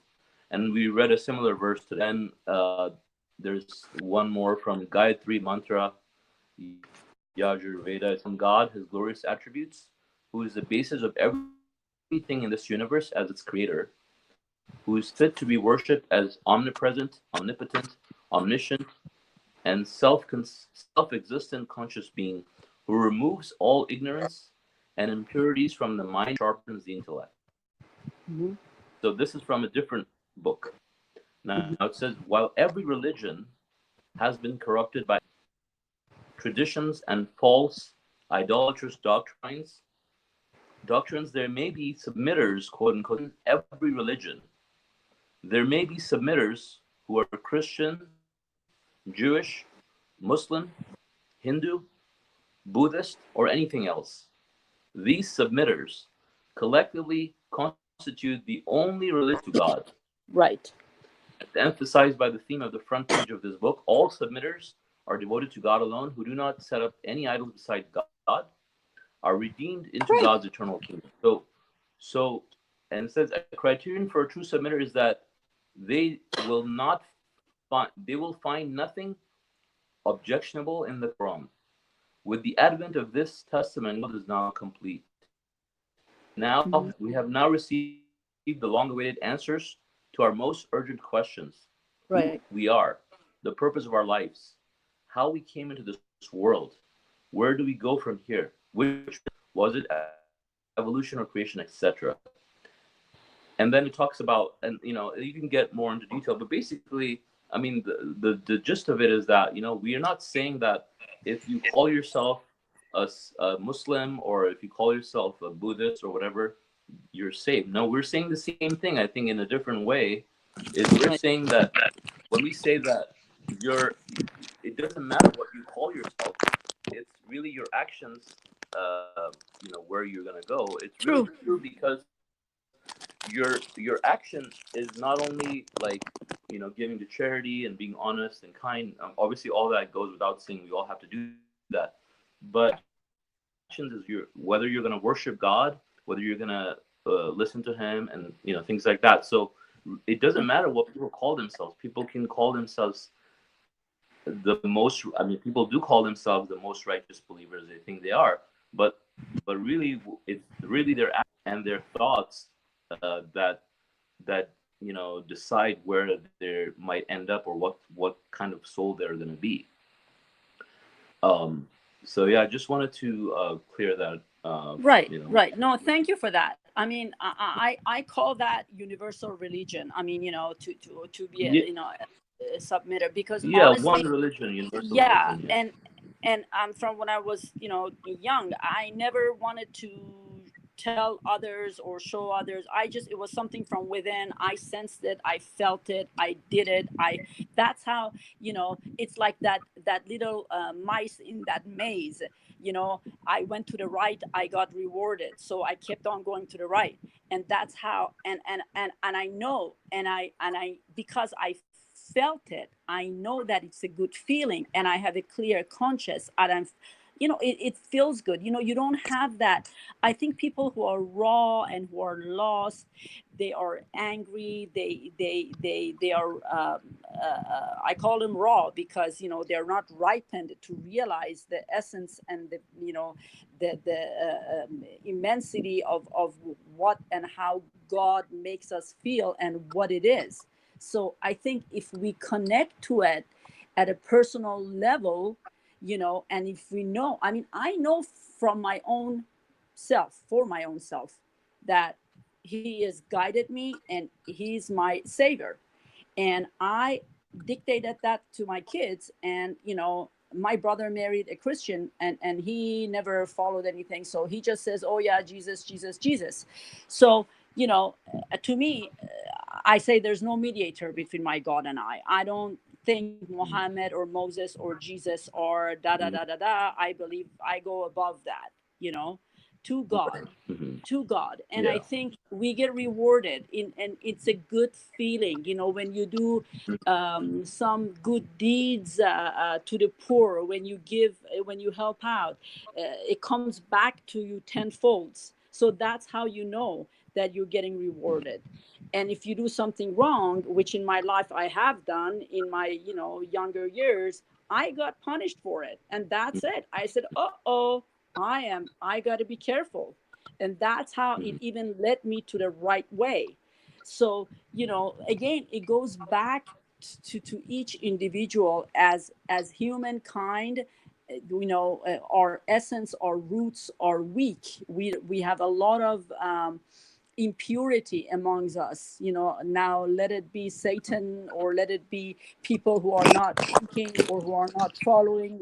And we read a similar verse to then. There's one more from Gayatri Mantra, Yajur Veda. It's from God, his glorious attributes, who is the basis of everything in this universe as its creator, who is fit to be worshipped as omnipresent, omnipotent, omniscient, and self-existent conscious being, who removes all ignorance and impurities from the mind, sharpens the intellect. Mm-hmm. So this is from a different book. Now it says, while every religion has been corrupted by traditions and false idolatrous doctrines, there may be submitters, quote unquote, in every religion. There may be submitters who are Christian, Jewish, Muslim, Hindu, Buddhist, or anything else. These submitters collectively constitute the only religion to God. Right. Emphasized by the theme of the front page of this book, all submitters are devoted to God alone, who do not set up any idols beside God, are redeemed into God's eternal kingdom. So, and it says a criterion for a true submitter is that they will find nothing objectionable in the Quran. With the advent of this testament, God is now complete. Now we have now received the long-awaited answers to our most urgent questions. Right. Who we are, the purpose of our lives, how we came into this world, where do we go from here, which was it, evolution or creation, etc. And then it talks about, and you can get more into detail, but basically, I mean, the gist of it is that, we are not saying that if you call yourself a Muslim or if you call yourself a Buddhist or whatever, you're saved. No, we're saying the same thing, I think, in a different way. Is we're saying that when we say that it doesn't matter what you call yourself, it's really your actions, where you're gonna go. It's really true because your action is not only like giving to charity and being honest and kind. Obviously, all that goes without saying. We all have to do that, but actions is whether you're gonna worship God, whether you're gonna listen to Him, and things like that. So it doesn't matter what people call themselves. People can call themselves people do call themselves the most righteous believers they think they are, but really it's really their actions and their thoughts that decide where they might end up or what kind of soul they're going to be. So yeah, I just wanted to clear that. Right. No, thank you for that. I mean, I call that universal religion. I mean, to be, submitter, because Yeah, honestly, one religion, universal yeah, religion. Yeah. and from when I was, young, I never wanted to tell others or show others. It was something from within. I sensed it, I felt it, I did it. That's how, it's like that little mice in that maze. I went to the right, I got rewarded, so I kept on going to the right. And that's how, and I know, and I because I felt it, I know that it's a good feeling, and I have a clear conscience, and it feels good. You don't have that. I think people who are raw and who are lost, they are angry, they are I call them raw, because they're not ripened to realize the essence and the immensity of what and how God makes us feel and what it is. So I think if we connect to it at a personal level, and if we know, I mean, I know from my own self, for my own self, that he has guided me and he's my savior. And I dictated that to my kids. And, my brother married a Christian, and he never followed anything. So he just says, oh, yeah, Jesus, Jesus, Jesus. So, to me, I say there's no mediator between my God and I. I don't think Muhammad or Moses or Jesus or da da da da da. I believe I go above that, to God, Hmm. to God. And I Yeah. think we get rewarded and it's a good feeling, when you do some good deeds to the poor, when you give, when you help out, it comes back to you tenfolds. So that's how you know that you're getting rewarded. And if you do something wrong, which in my life I have done in my younger years, I got punished for it, and that's it. I said, oh, I got to be careful. And that's how it Hmm. even led me to the right way. So again, it goes back to each individual as humankind. Our essence, our roots are weak. We have a lot of impurity amongst us. Now let it be Satan, or let it be people who are not seeking or who are not following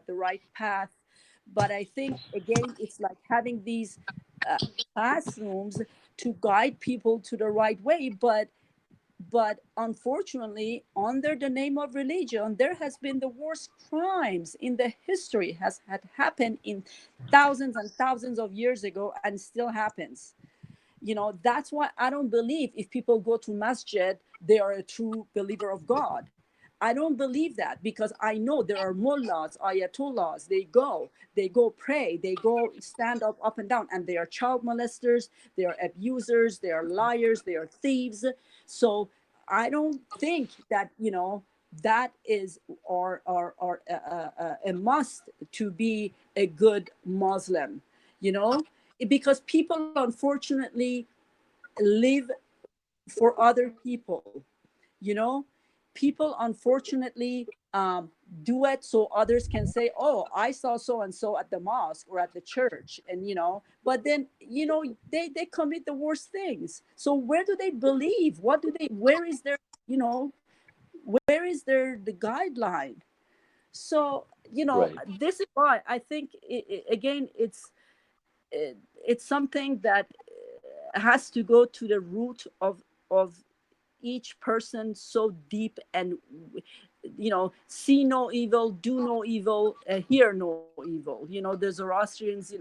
the right path. But I think, again, it's like having these uh, classrooms to guide people to the right way. But unfortunately, under the name of religion, there has been the worst crimes in the history has had happened in thousands and thousands of years ago, and still happens. That's why I don't believe if people go to masjid, they are a true believer of God. I don't believe that, because I know there are mullahs, ayatollahs. They go pray, they go stand up and down, and they are child molesters, they are abusers, they are liars, they are thieves. So I don't think that that is or a must to be a good Muslim. You know, because people unfortunately live for other people. you know People unfortunately do it so others can say, oh, I saw so and so at the mosque or at the church. And but then they commit the worst things. So where do they believe? What do they where is their you know where is their the guideline? So Right. this is why I think again, it's something that has to go to the root of each person so deep. And see no evil, do no evil, hear no evil. The Zoroastrians,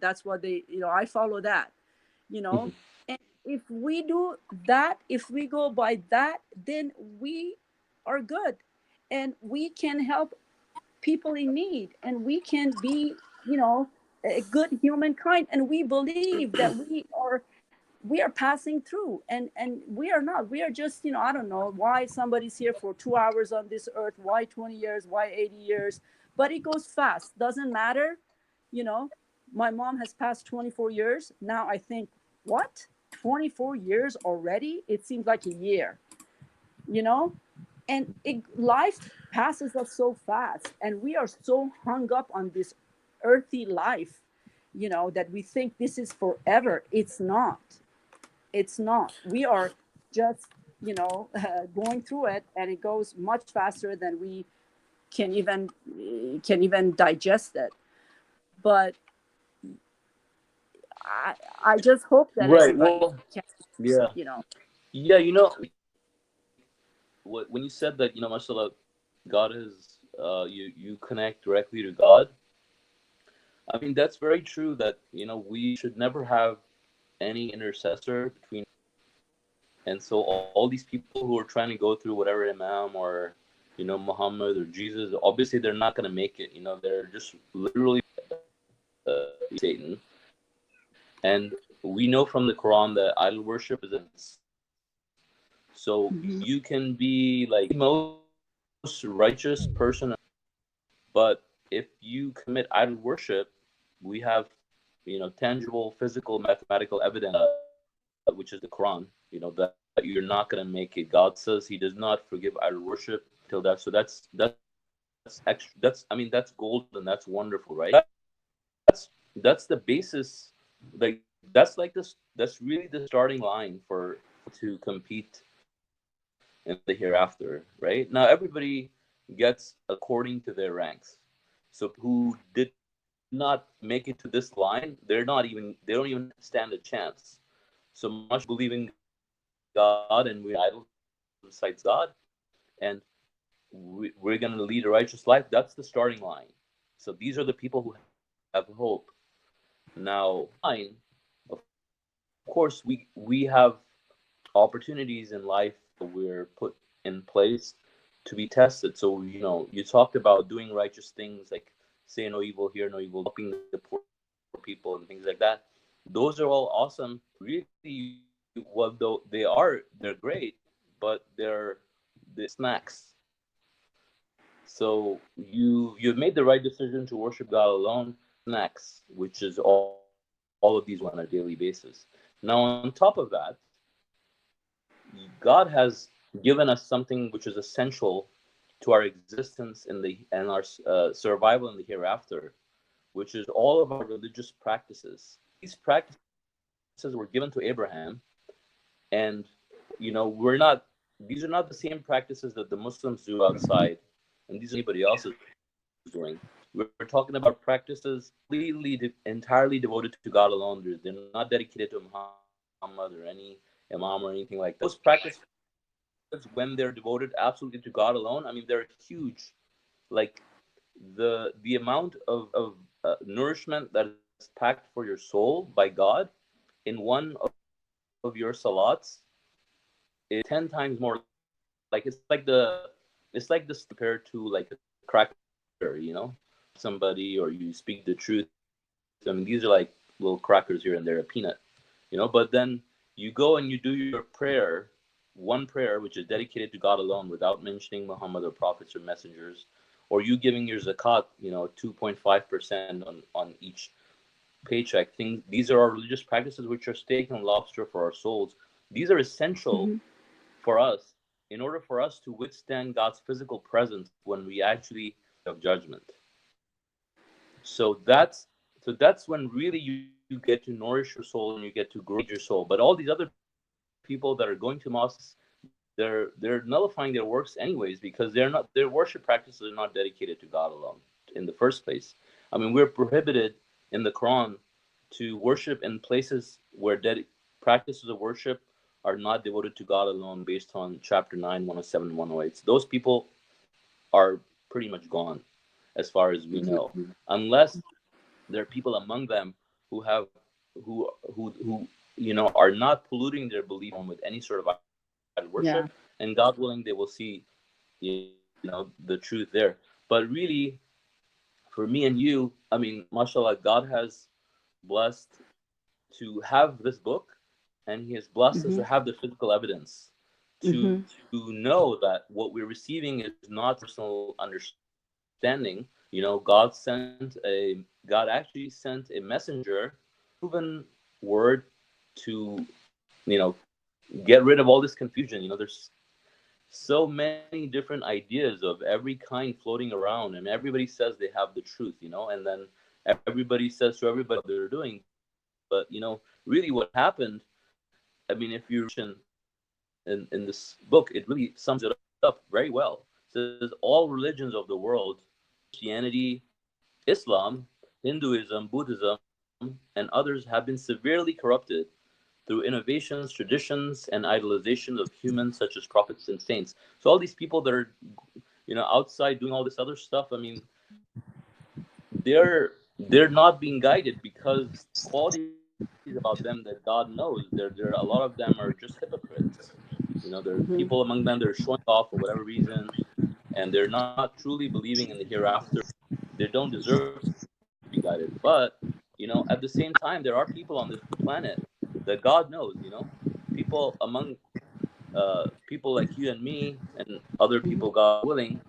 that's what I follow that. you know Hmm. and if we do that, if we go by that, then we are good, and we can help people in need, and we can be a good humankind. And we believe that we are passing through, and we are not, we are just I don't know why somebody's here for 2 hours on this earth, why 20 years, why 80 years, but it goes fast, doesn't matter. you know my mom has passed 24 years now. I think, what, 24 years already? It seems like a year. you know and life passes us so fast, and we are so hung up on this earthy life, that we think this is forever. It's not. We are just going through it, and it goes much faster than we can even digest it. But I just hope that Right. everybody Well, can, yeah. Yeah, when you said that, Masha Allah, God is, you connect directly to God. I mean, that's very true that, we should never have any intercessor between. And so all these people who are trying to go through whatever Imam or, Muhammad or Jesus, obviously they're not going to make it. They're just literally Satan. And we know from the Quran that idol worship is a. So you can be like the most righteous person, but if you commit idol worship, we have, tangible, physical, mathematical evidence, which is the Quran, that you're not going to make it. God says He does not forgive idol worship till that. So that's extra. That's gold, and that's wonderful, right? That's the basis. Like that's like this. That's really the starting line for to compete in the hereafter, right? Now everybody gets according to their ranks. So who did not make it to this line, they don't even stand a chance. So much believing God and we idol besides God, and we're going to lead a righteous life. That's the starting line. So these are the people who have hope. Now, fine, of course, we have opportunities in life that we're put in place to be tested. So, you talked about doing righteous things like say no evil, hear no evil, helping the poor people and things like that. Those are all awesome. Really, well, though they're great, but they're the snacks. So you've made the right decision to worship God alone. Snacks, which is all of these on a daily basis. Now, on top of that, God has given us something which is essential to our existence and our survival in the hereafter, which is all of our religious practices. These practices were given to Abraham, and we're not. These are not the same practices that the Muslims do outside, and these are anybody else is doing. We're talking about practices completely, entirely devoted to God alone. They're not dedicated to Muhammad or any Imam or anything like that. Those practices, when they're devoted absolutely to God alone, they're huge. Like the amount of nourishment that is packed for your soul by God in one of your salats is 10 times more. Like it's like this compared to like a cracker, somebody, or you speak the truth. These are like little crackers here and there, a peanut, but then you go and you do your prayer, one prayer which is dedicated to God alone without mentioning Muhammad or prophets or messengers, or you giving your zakat, 2.5% on each paycheck. These are our religious practices which are steak and lobster for our souls. These are essential for us in order for us to withstand God's physical presence when we actually have judgment. So that's when really you get to nourish your soul and you get to grow your soul. But all these other people that are going to mosques, they're nullifying their works anyways, because their worship practices are not dedicated to God alone in the first place. We're prohibited in the Quran to worship in places where practices of worship are not devoted to God alone, based on chapter 9, 107, 108. So those people are pretty much gone as far as we know, unless there are people among them who have who are not polluting their belief with any sort of worship, and God willing they will see the truth there. But really, for me and you, mashallah, God has blessed to have this book, and He has blessed us to have the physical evidence to know that what we're receiving is not personal understanding. God actually sent a messenger, proven word, to get rid of all this confusion. There's so many different ideas of every kind floating around, and everybody says they have the truth, and then everybody says to everybody what they're doing. But really what happened, if you in this book, it really sums it up very well. It says all religions of the world, Christianity, Islam, Hinduism, Buddhism, and others have been severely corrupted through innovations, traditions, and idolizations of humans such as prophets and saints. So all these people that are, outside doing all this other stuff, I mean, they're not being guided because qualities about them that God knows. There a lot of them are just hypocrites. There are people among them that are showing off for whatever reason, and they're not truly believing in the hereafter. They don't deserve to be guided. But at the same time, there are people on this planet that God knows. People among people like you and me and other people, God willing,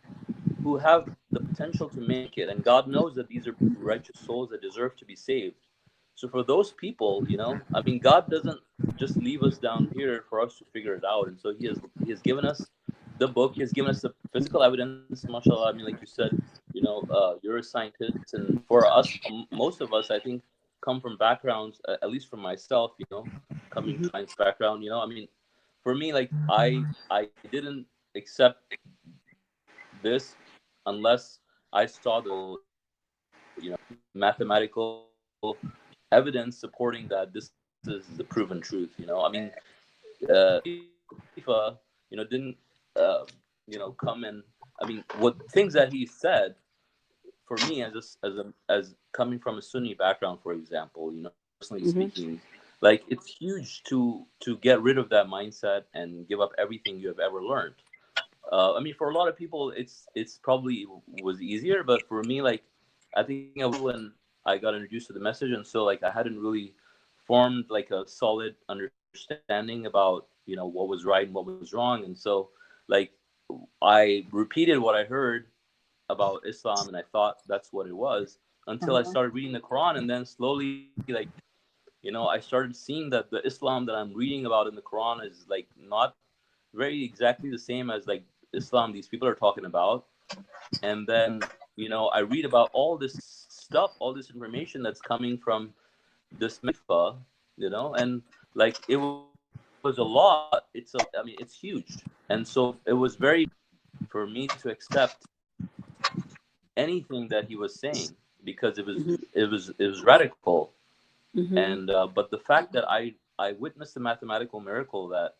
who have the potential to make it, and God knows that these are righteous souls that deserve to be saved. So for those people, I mean, God doesn't just leave us down here for us to figure it out. And so He has given us the book. He has given us the physical evidence. Masha Allah. I mean, like you said, you're a scientist, and for us, most of us, I think, come from backgrounds, at least for myself, coming from science background. I mean, for me, like I didn't accept this unless I saw the mathematical evidence supporting that this is the proven truth. I mean, Khalifa, didn't come and, I mean, what things that he said, for me as coming from a Sunni background, for example, personally speaking, like it's huge to get rid of that mindset and give up everything you have ever learned. I mean, for a lot of people, it's probably was easier, but for me, like, I think when I got introduced to the message, and so like I hadn't really formed like a solid understanding about what was right and what was wrong, and so like I repeated what I heard about Islam, and I thought that's what it was until I started reading the Quran, and then slowly like I started seeing that the Islam that I'm reading about in the Quran is like not very exactly the same as like Islam these people are talking about. And then I read about all this stuff, all this information that's coming from this mikvah, and like it was a lot. I mean, it's huge, and so it was very for me to accept anything that he was saying because it was radical. And but the fact that I witnessed the mathematical miracle that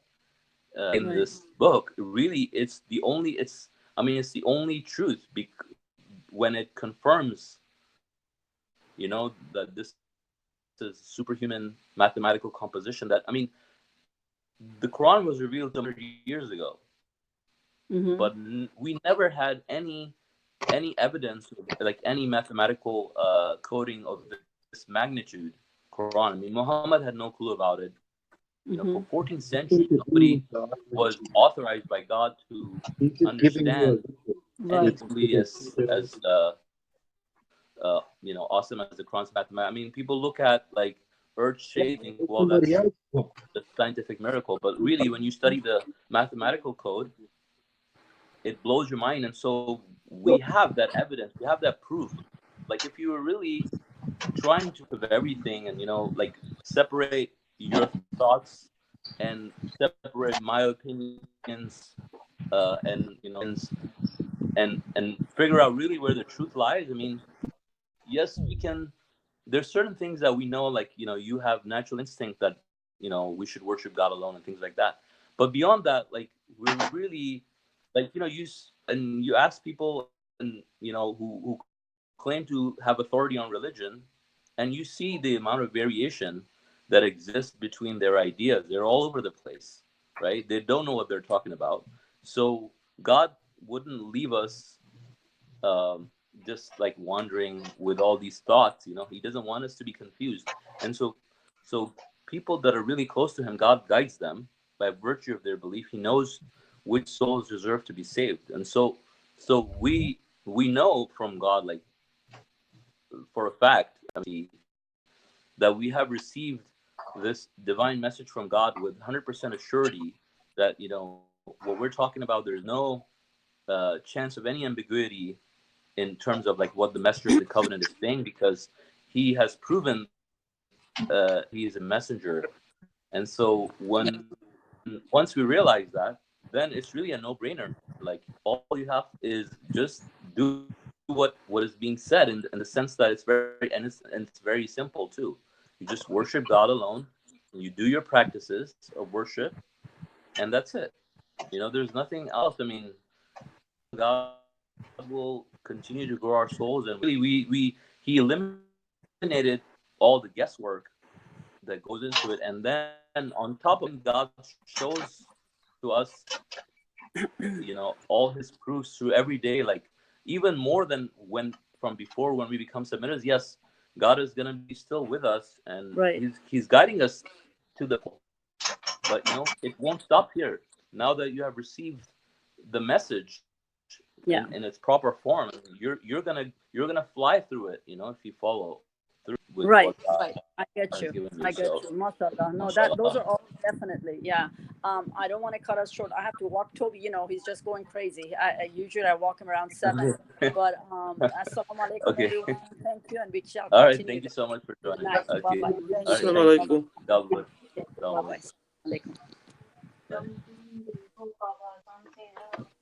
in this book, really, it's the only truth when it confirms, that this is superhuman mathematical composition. That, I mean, the Quran was revealed 100 years ago, but we never had any evidence, like any mathematical coding of this magnitude. Quran. I mean, Muhammad had no clue about it. For 14 centuries, nobody was authorized by God to understand anything as awesome as the Quran's mathematics. I mean, people look at like earth shaking, well, that's the scientific miracle, but really, when you study the mathematical code, it blows your mind. And so we have that evidence, we have that proof. Like, if you were really trying to have everything and like separate your thoughts and separate my opinions and figure out really where the truth lies. I mean, yes, we can. There's certain things that we know, like you have natural instinct that we should worship God alone and things like that. But beyond that, like, we're really like you ask people and who claim to have authority on religion, and you see the amount of variation that exists between their ideas. They're all over the place, right? They don't know what they're talking about. So God wouldn't leave us just like wandering with all these thoughts. He doesn't want us to be confused. And so people that are really close to him, God guides them by virtue of their belief. He knows which souls deserve to be saved. And so we know from God, like, for a fact, I mean, that we have received this divine message from God with 100% assurity that what we're talking about, there's no chance of any ambiguity in terms of like what the messenger of the covenant is saying, because he has proven he is a messenger. And so when once we realize that, then it's really a no-brainer. Like all you have is just do what is being said in the sense that it's very and it's very simple too. You just worship God alone. You do your practices of worship, and that's it. There's nothing else. I mean, God will continue to grow our souls, and really, He eliminated all the guesswork that goes into it, and then on top of it, God shows to us, all His proofs through every day, like even more than from before when we become submitters. Yes, God is gonna be still with us, and Right. He's guiding us to the. But it won't stop here. Now that you have received the message in its proper form, you're gonna fly through it. If you follow through with Right. what God I get has you. given you. I get you. Masha Allah. No, Masha those Allah. are all definitely. Yeah. I don't want to cut us short. I have to walk Toby. He's just going crazy. Usually I walk him around 7. But Assalamu Alaikum, Okay. everyone. Thank you, and we shall All right. continue. Thank you so much for Good joining. night. Okay. Bye bye. All right. Assalamu Thank you. Alaikum. God bless. Bye bye. Alaikum.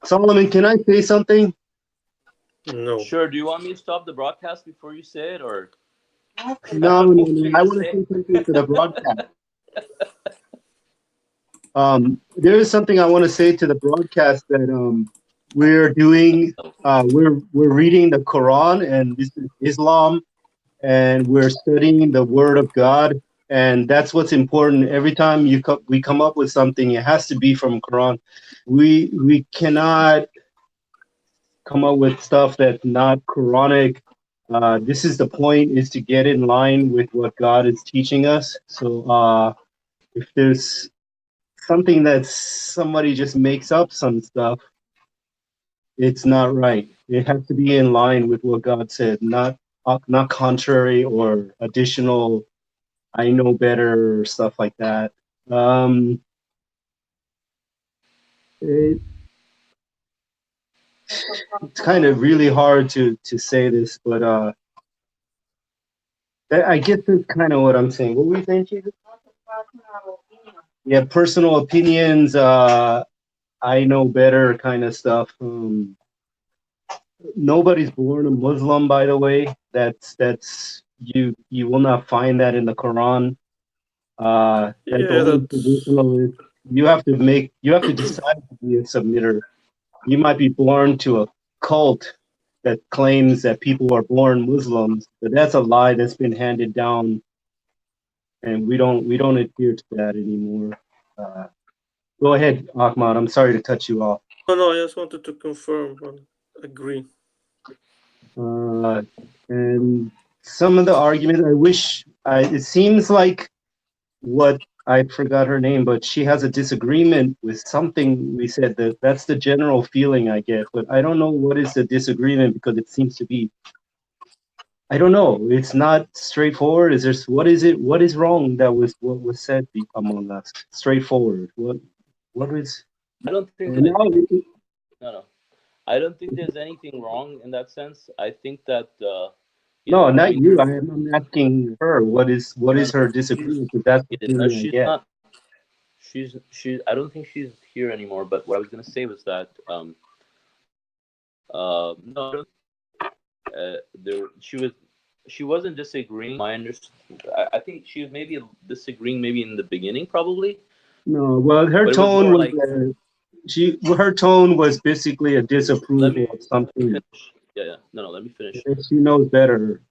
Solomon, can I say something? No. Sure. Do you want me to stop the broadcast before you say it, or? No, What no, were you no. I gonna want to say? say something to the broadcast. There is something I want to say to the broadcast that we're doing. We're reading the Quran, and this is Islam, and we're studying the Word of God, and that's what's important. Every time we come up with something, it has to be from Quran. We cannot come up with stuff that's not Quranic. This is the point: is to get in line with what God is teaching us. So if there's something that somebody just makes up some stuff, it's not right. It has to be in line with what God said, not contrary or additional. I know better, or stuff like that. It's kind of really hard to say this, but I guess that's kind of what I'm saying. What were you saying, Jesus? Yeah, personal opinions. I know better kind of stuff. Nobody's born a Muslim, by the way. That's you will not find that in the Quran. That's Yeah, only that's traditionalist. You have to decide to be a submitter. You might be born to a cult that claims that people are born Muslims, but that's a lie that's been handed down, and we don't adhere to that anymore. Go ahead, Ahmad. I'm sorry to cut you off. no. I just wanted to confirm and agree. And some of the argument, it seems like what I forgot her name, but she has a disagreement with something we said. That's the general feeling I get, but I don't know what is the disagreement, because it seems to be, I don't know. It's not straightforward. What is it? What is wrong that was what was said among us? Straightforward. What is? I don't think. No. I don't think there's anything wrong in that sense. I think that No, not when you. I'm asking her. What is her disagreement? Because that's the feeling I she's get. not. She's. I don't think she's here anymore. But what I was gonna say was that no, she wasn't disagreeing. I think she was maybe disagreeing maybe in the beginning, probably. No, well, her But it was tone more was like her tone was basically a disapproval of something. Finish. Yeah. No. Let me finish. She knows better.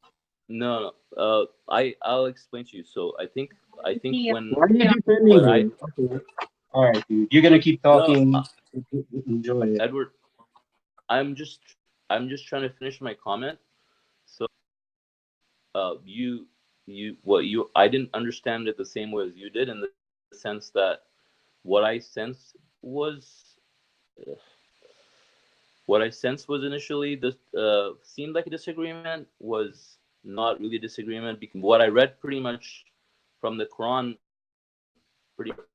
No. I'll explain to you. So I think when. Why are you defending her? Okay. All right, dude. You're gonna keep talking. No, Enjoy it. Edward, I'm just trying to finish my comment. So I didn't understand it the same way as you did, in the sense that what I sensed was initially seemed like a disagreement, was not really a disagreement, because what I read pretty much from the Quran, pretty much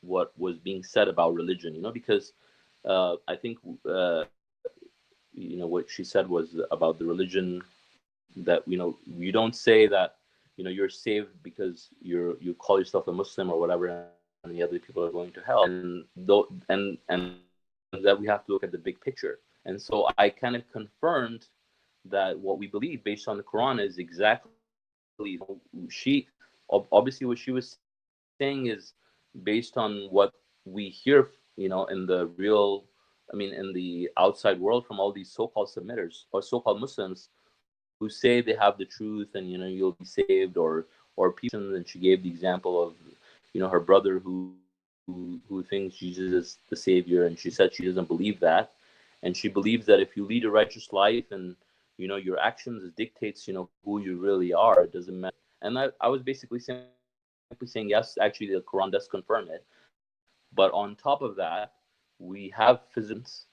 what was being said about religion, because I think what she said was about the religion, that you don't say that you're saved because you call yourself a Muslim or whatever, and the other people are going to hell, and that we have to look at the big picture. And so I kind of confirmed that what we believe based on the Quran is exactly, she obviously what she was saying is based on what we hear, in the real, in the outside world from all these so-called submitters or so-called Muslims who say they have the truth and you'll be saved, or people. And she gave the example of her brother who thinks Jesus is the savior, and she said she doesn't believe that, and she believes that if you lead a righteous life and your actions dictates who you really are, it doesn't matter. And I was basically simply saying yes, actually the Quran does confirm it, but on top of that we have physics,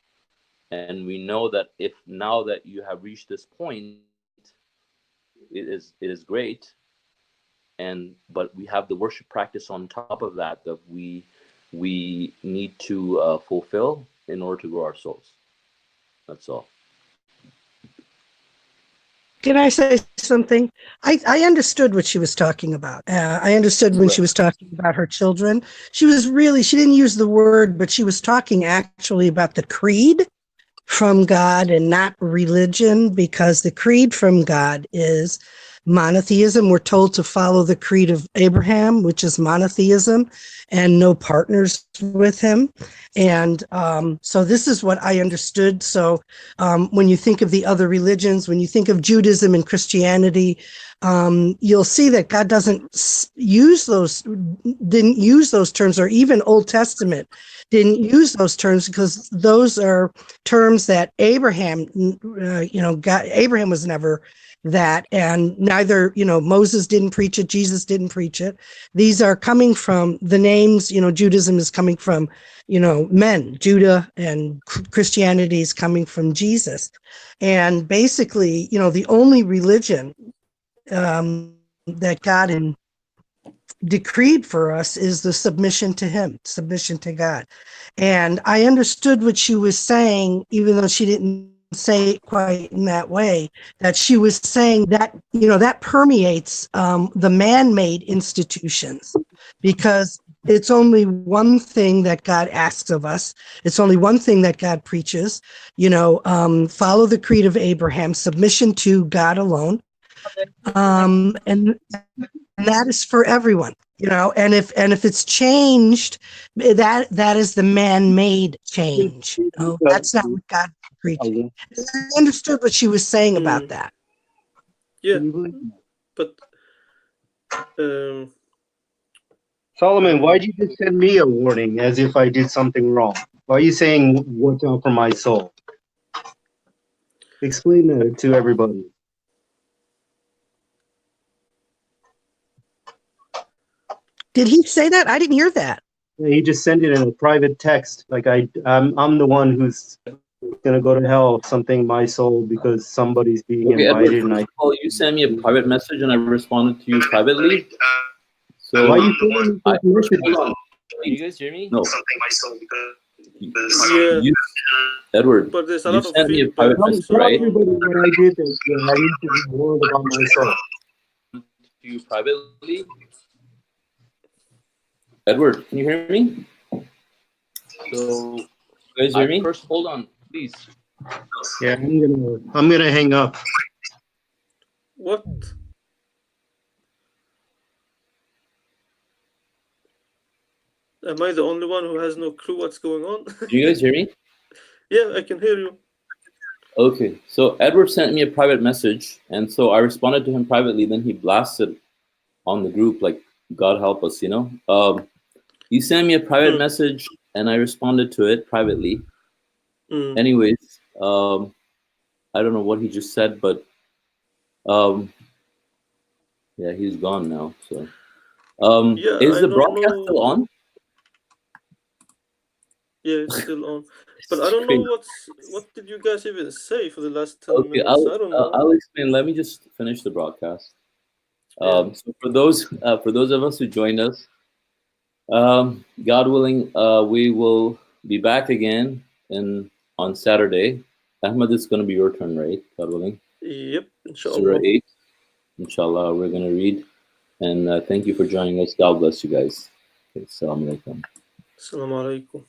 and we know that if now that you have reached this point, it is great, but we have the worship practice on top of that we need to fulfill in order to grow our souls. That's all. Can I say something? I understood what she was talking about. I understood when she was talking about her children. She didn't use the word, but she was talking actually about the creed from God and not religion, because the creed from God is monotheism. We're told to follow the creed of Abraham, which is monotheism, and no partners with him. And so this is what I understood. So when you think of the other religions, when you think of Judaism and Christianity, you'll see that God didn't use those terms, or even Old Testament didn't use those terms, because those are terms that Abraham, Abraham was never that, and neither, Moses didn't preach it, Jesus didn't preach it. These are coming from the names, Judaism is coming from, men, Judah, and Christianity is coming from Jesus. And basically, the only religion that God decreed for us is the submission to him, submission to God. And I understood what she was saying, even though she didn't say it quite in that way, that she was saying that, that permeates the man-made institutions, because it's only one thing that God asks of us. It's only one thing that God preaches, follow the creed of Abraham, submission to God alone. And that is for everyone, and if it's changed, that is the man-made change. That's not what God preached. I understood what she was saying about that. Yeah, but Solomon, why did you just send me a warning as if I did something wrong? Why are you saying watch out for my soul? Explain that to everybody. Did he say that? I didn't hear that. He just sent it in a private text. Like I'm the one who's gonna go to hell, something my soul, because somebody's being invited. Edward, and you sent me a private message and I responded to you privately. So why are you sending me message? Hold on. Can you guys hear me? No. Something my soul, yeah, Edward, but there's a you lot of sent me a feedback. private message, Tell right? everybody what I did that I need to be warned about my soul. To you privately. Edward, can you hear me? So, you guys hear me? First, hold on, please. Yeah, I'm gonna hang up. What? Am I the only one who has no clue what's going on? Do you guys hear me? Yeah, I can hear you. Okay, so Edward sent me a private message, and so I responded to him privately. Then he blasted on the group like, "God help us," He sent me a private message, and I responded to it privately. Anyways, I don't know what he just said, but yeah, he's gone now. So, Yeah, is I the don't broadcast know. still on? Yeah, it's still on. But I don't know what did you guys even say for the last 10 Okay, minutes? I don't know. I'll explain. Let me just finish the broadcast. Yeah. So for those of us who joined us, God willing, we will be back again on Saturday. Ahmed, it's going to be your turn, right? God willing. Yep, Sura inshallah. 8. Inshallah, we're going to read. And thank you for joining us. God bless you guys. Okay, Salãmun Alaykum. Assalamu alaikum.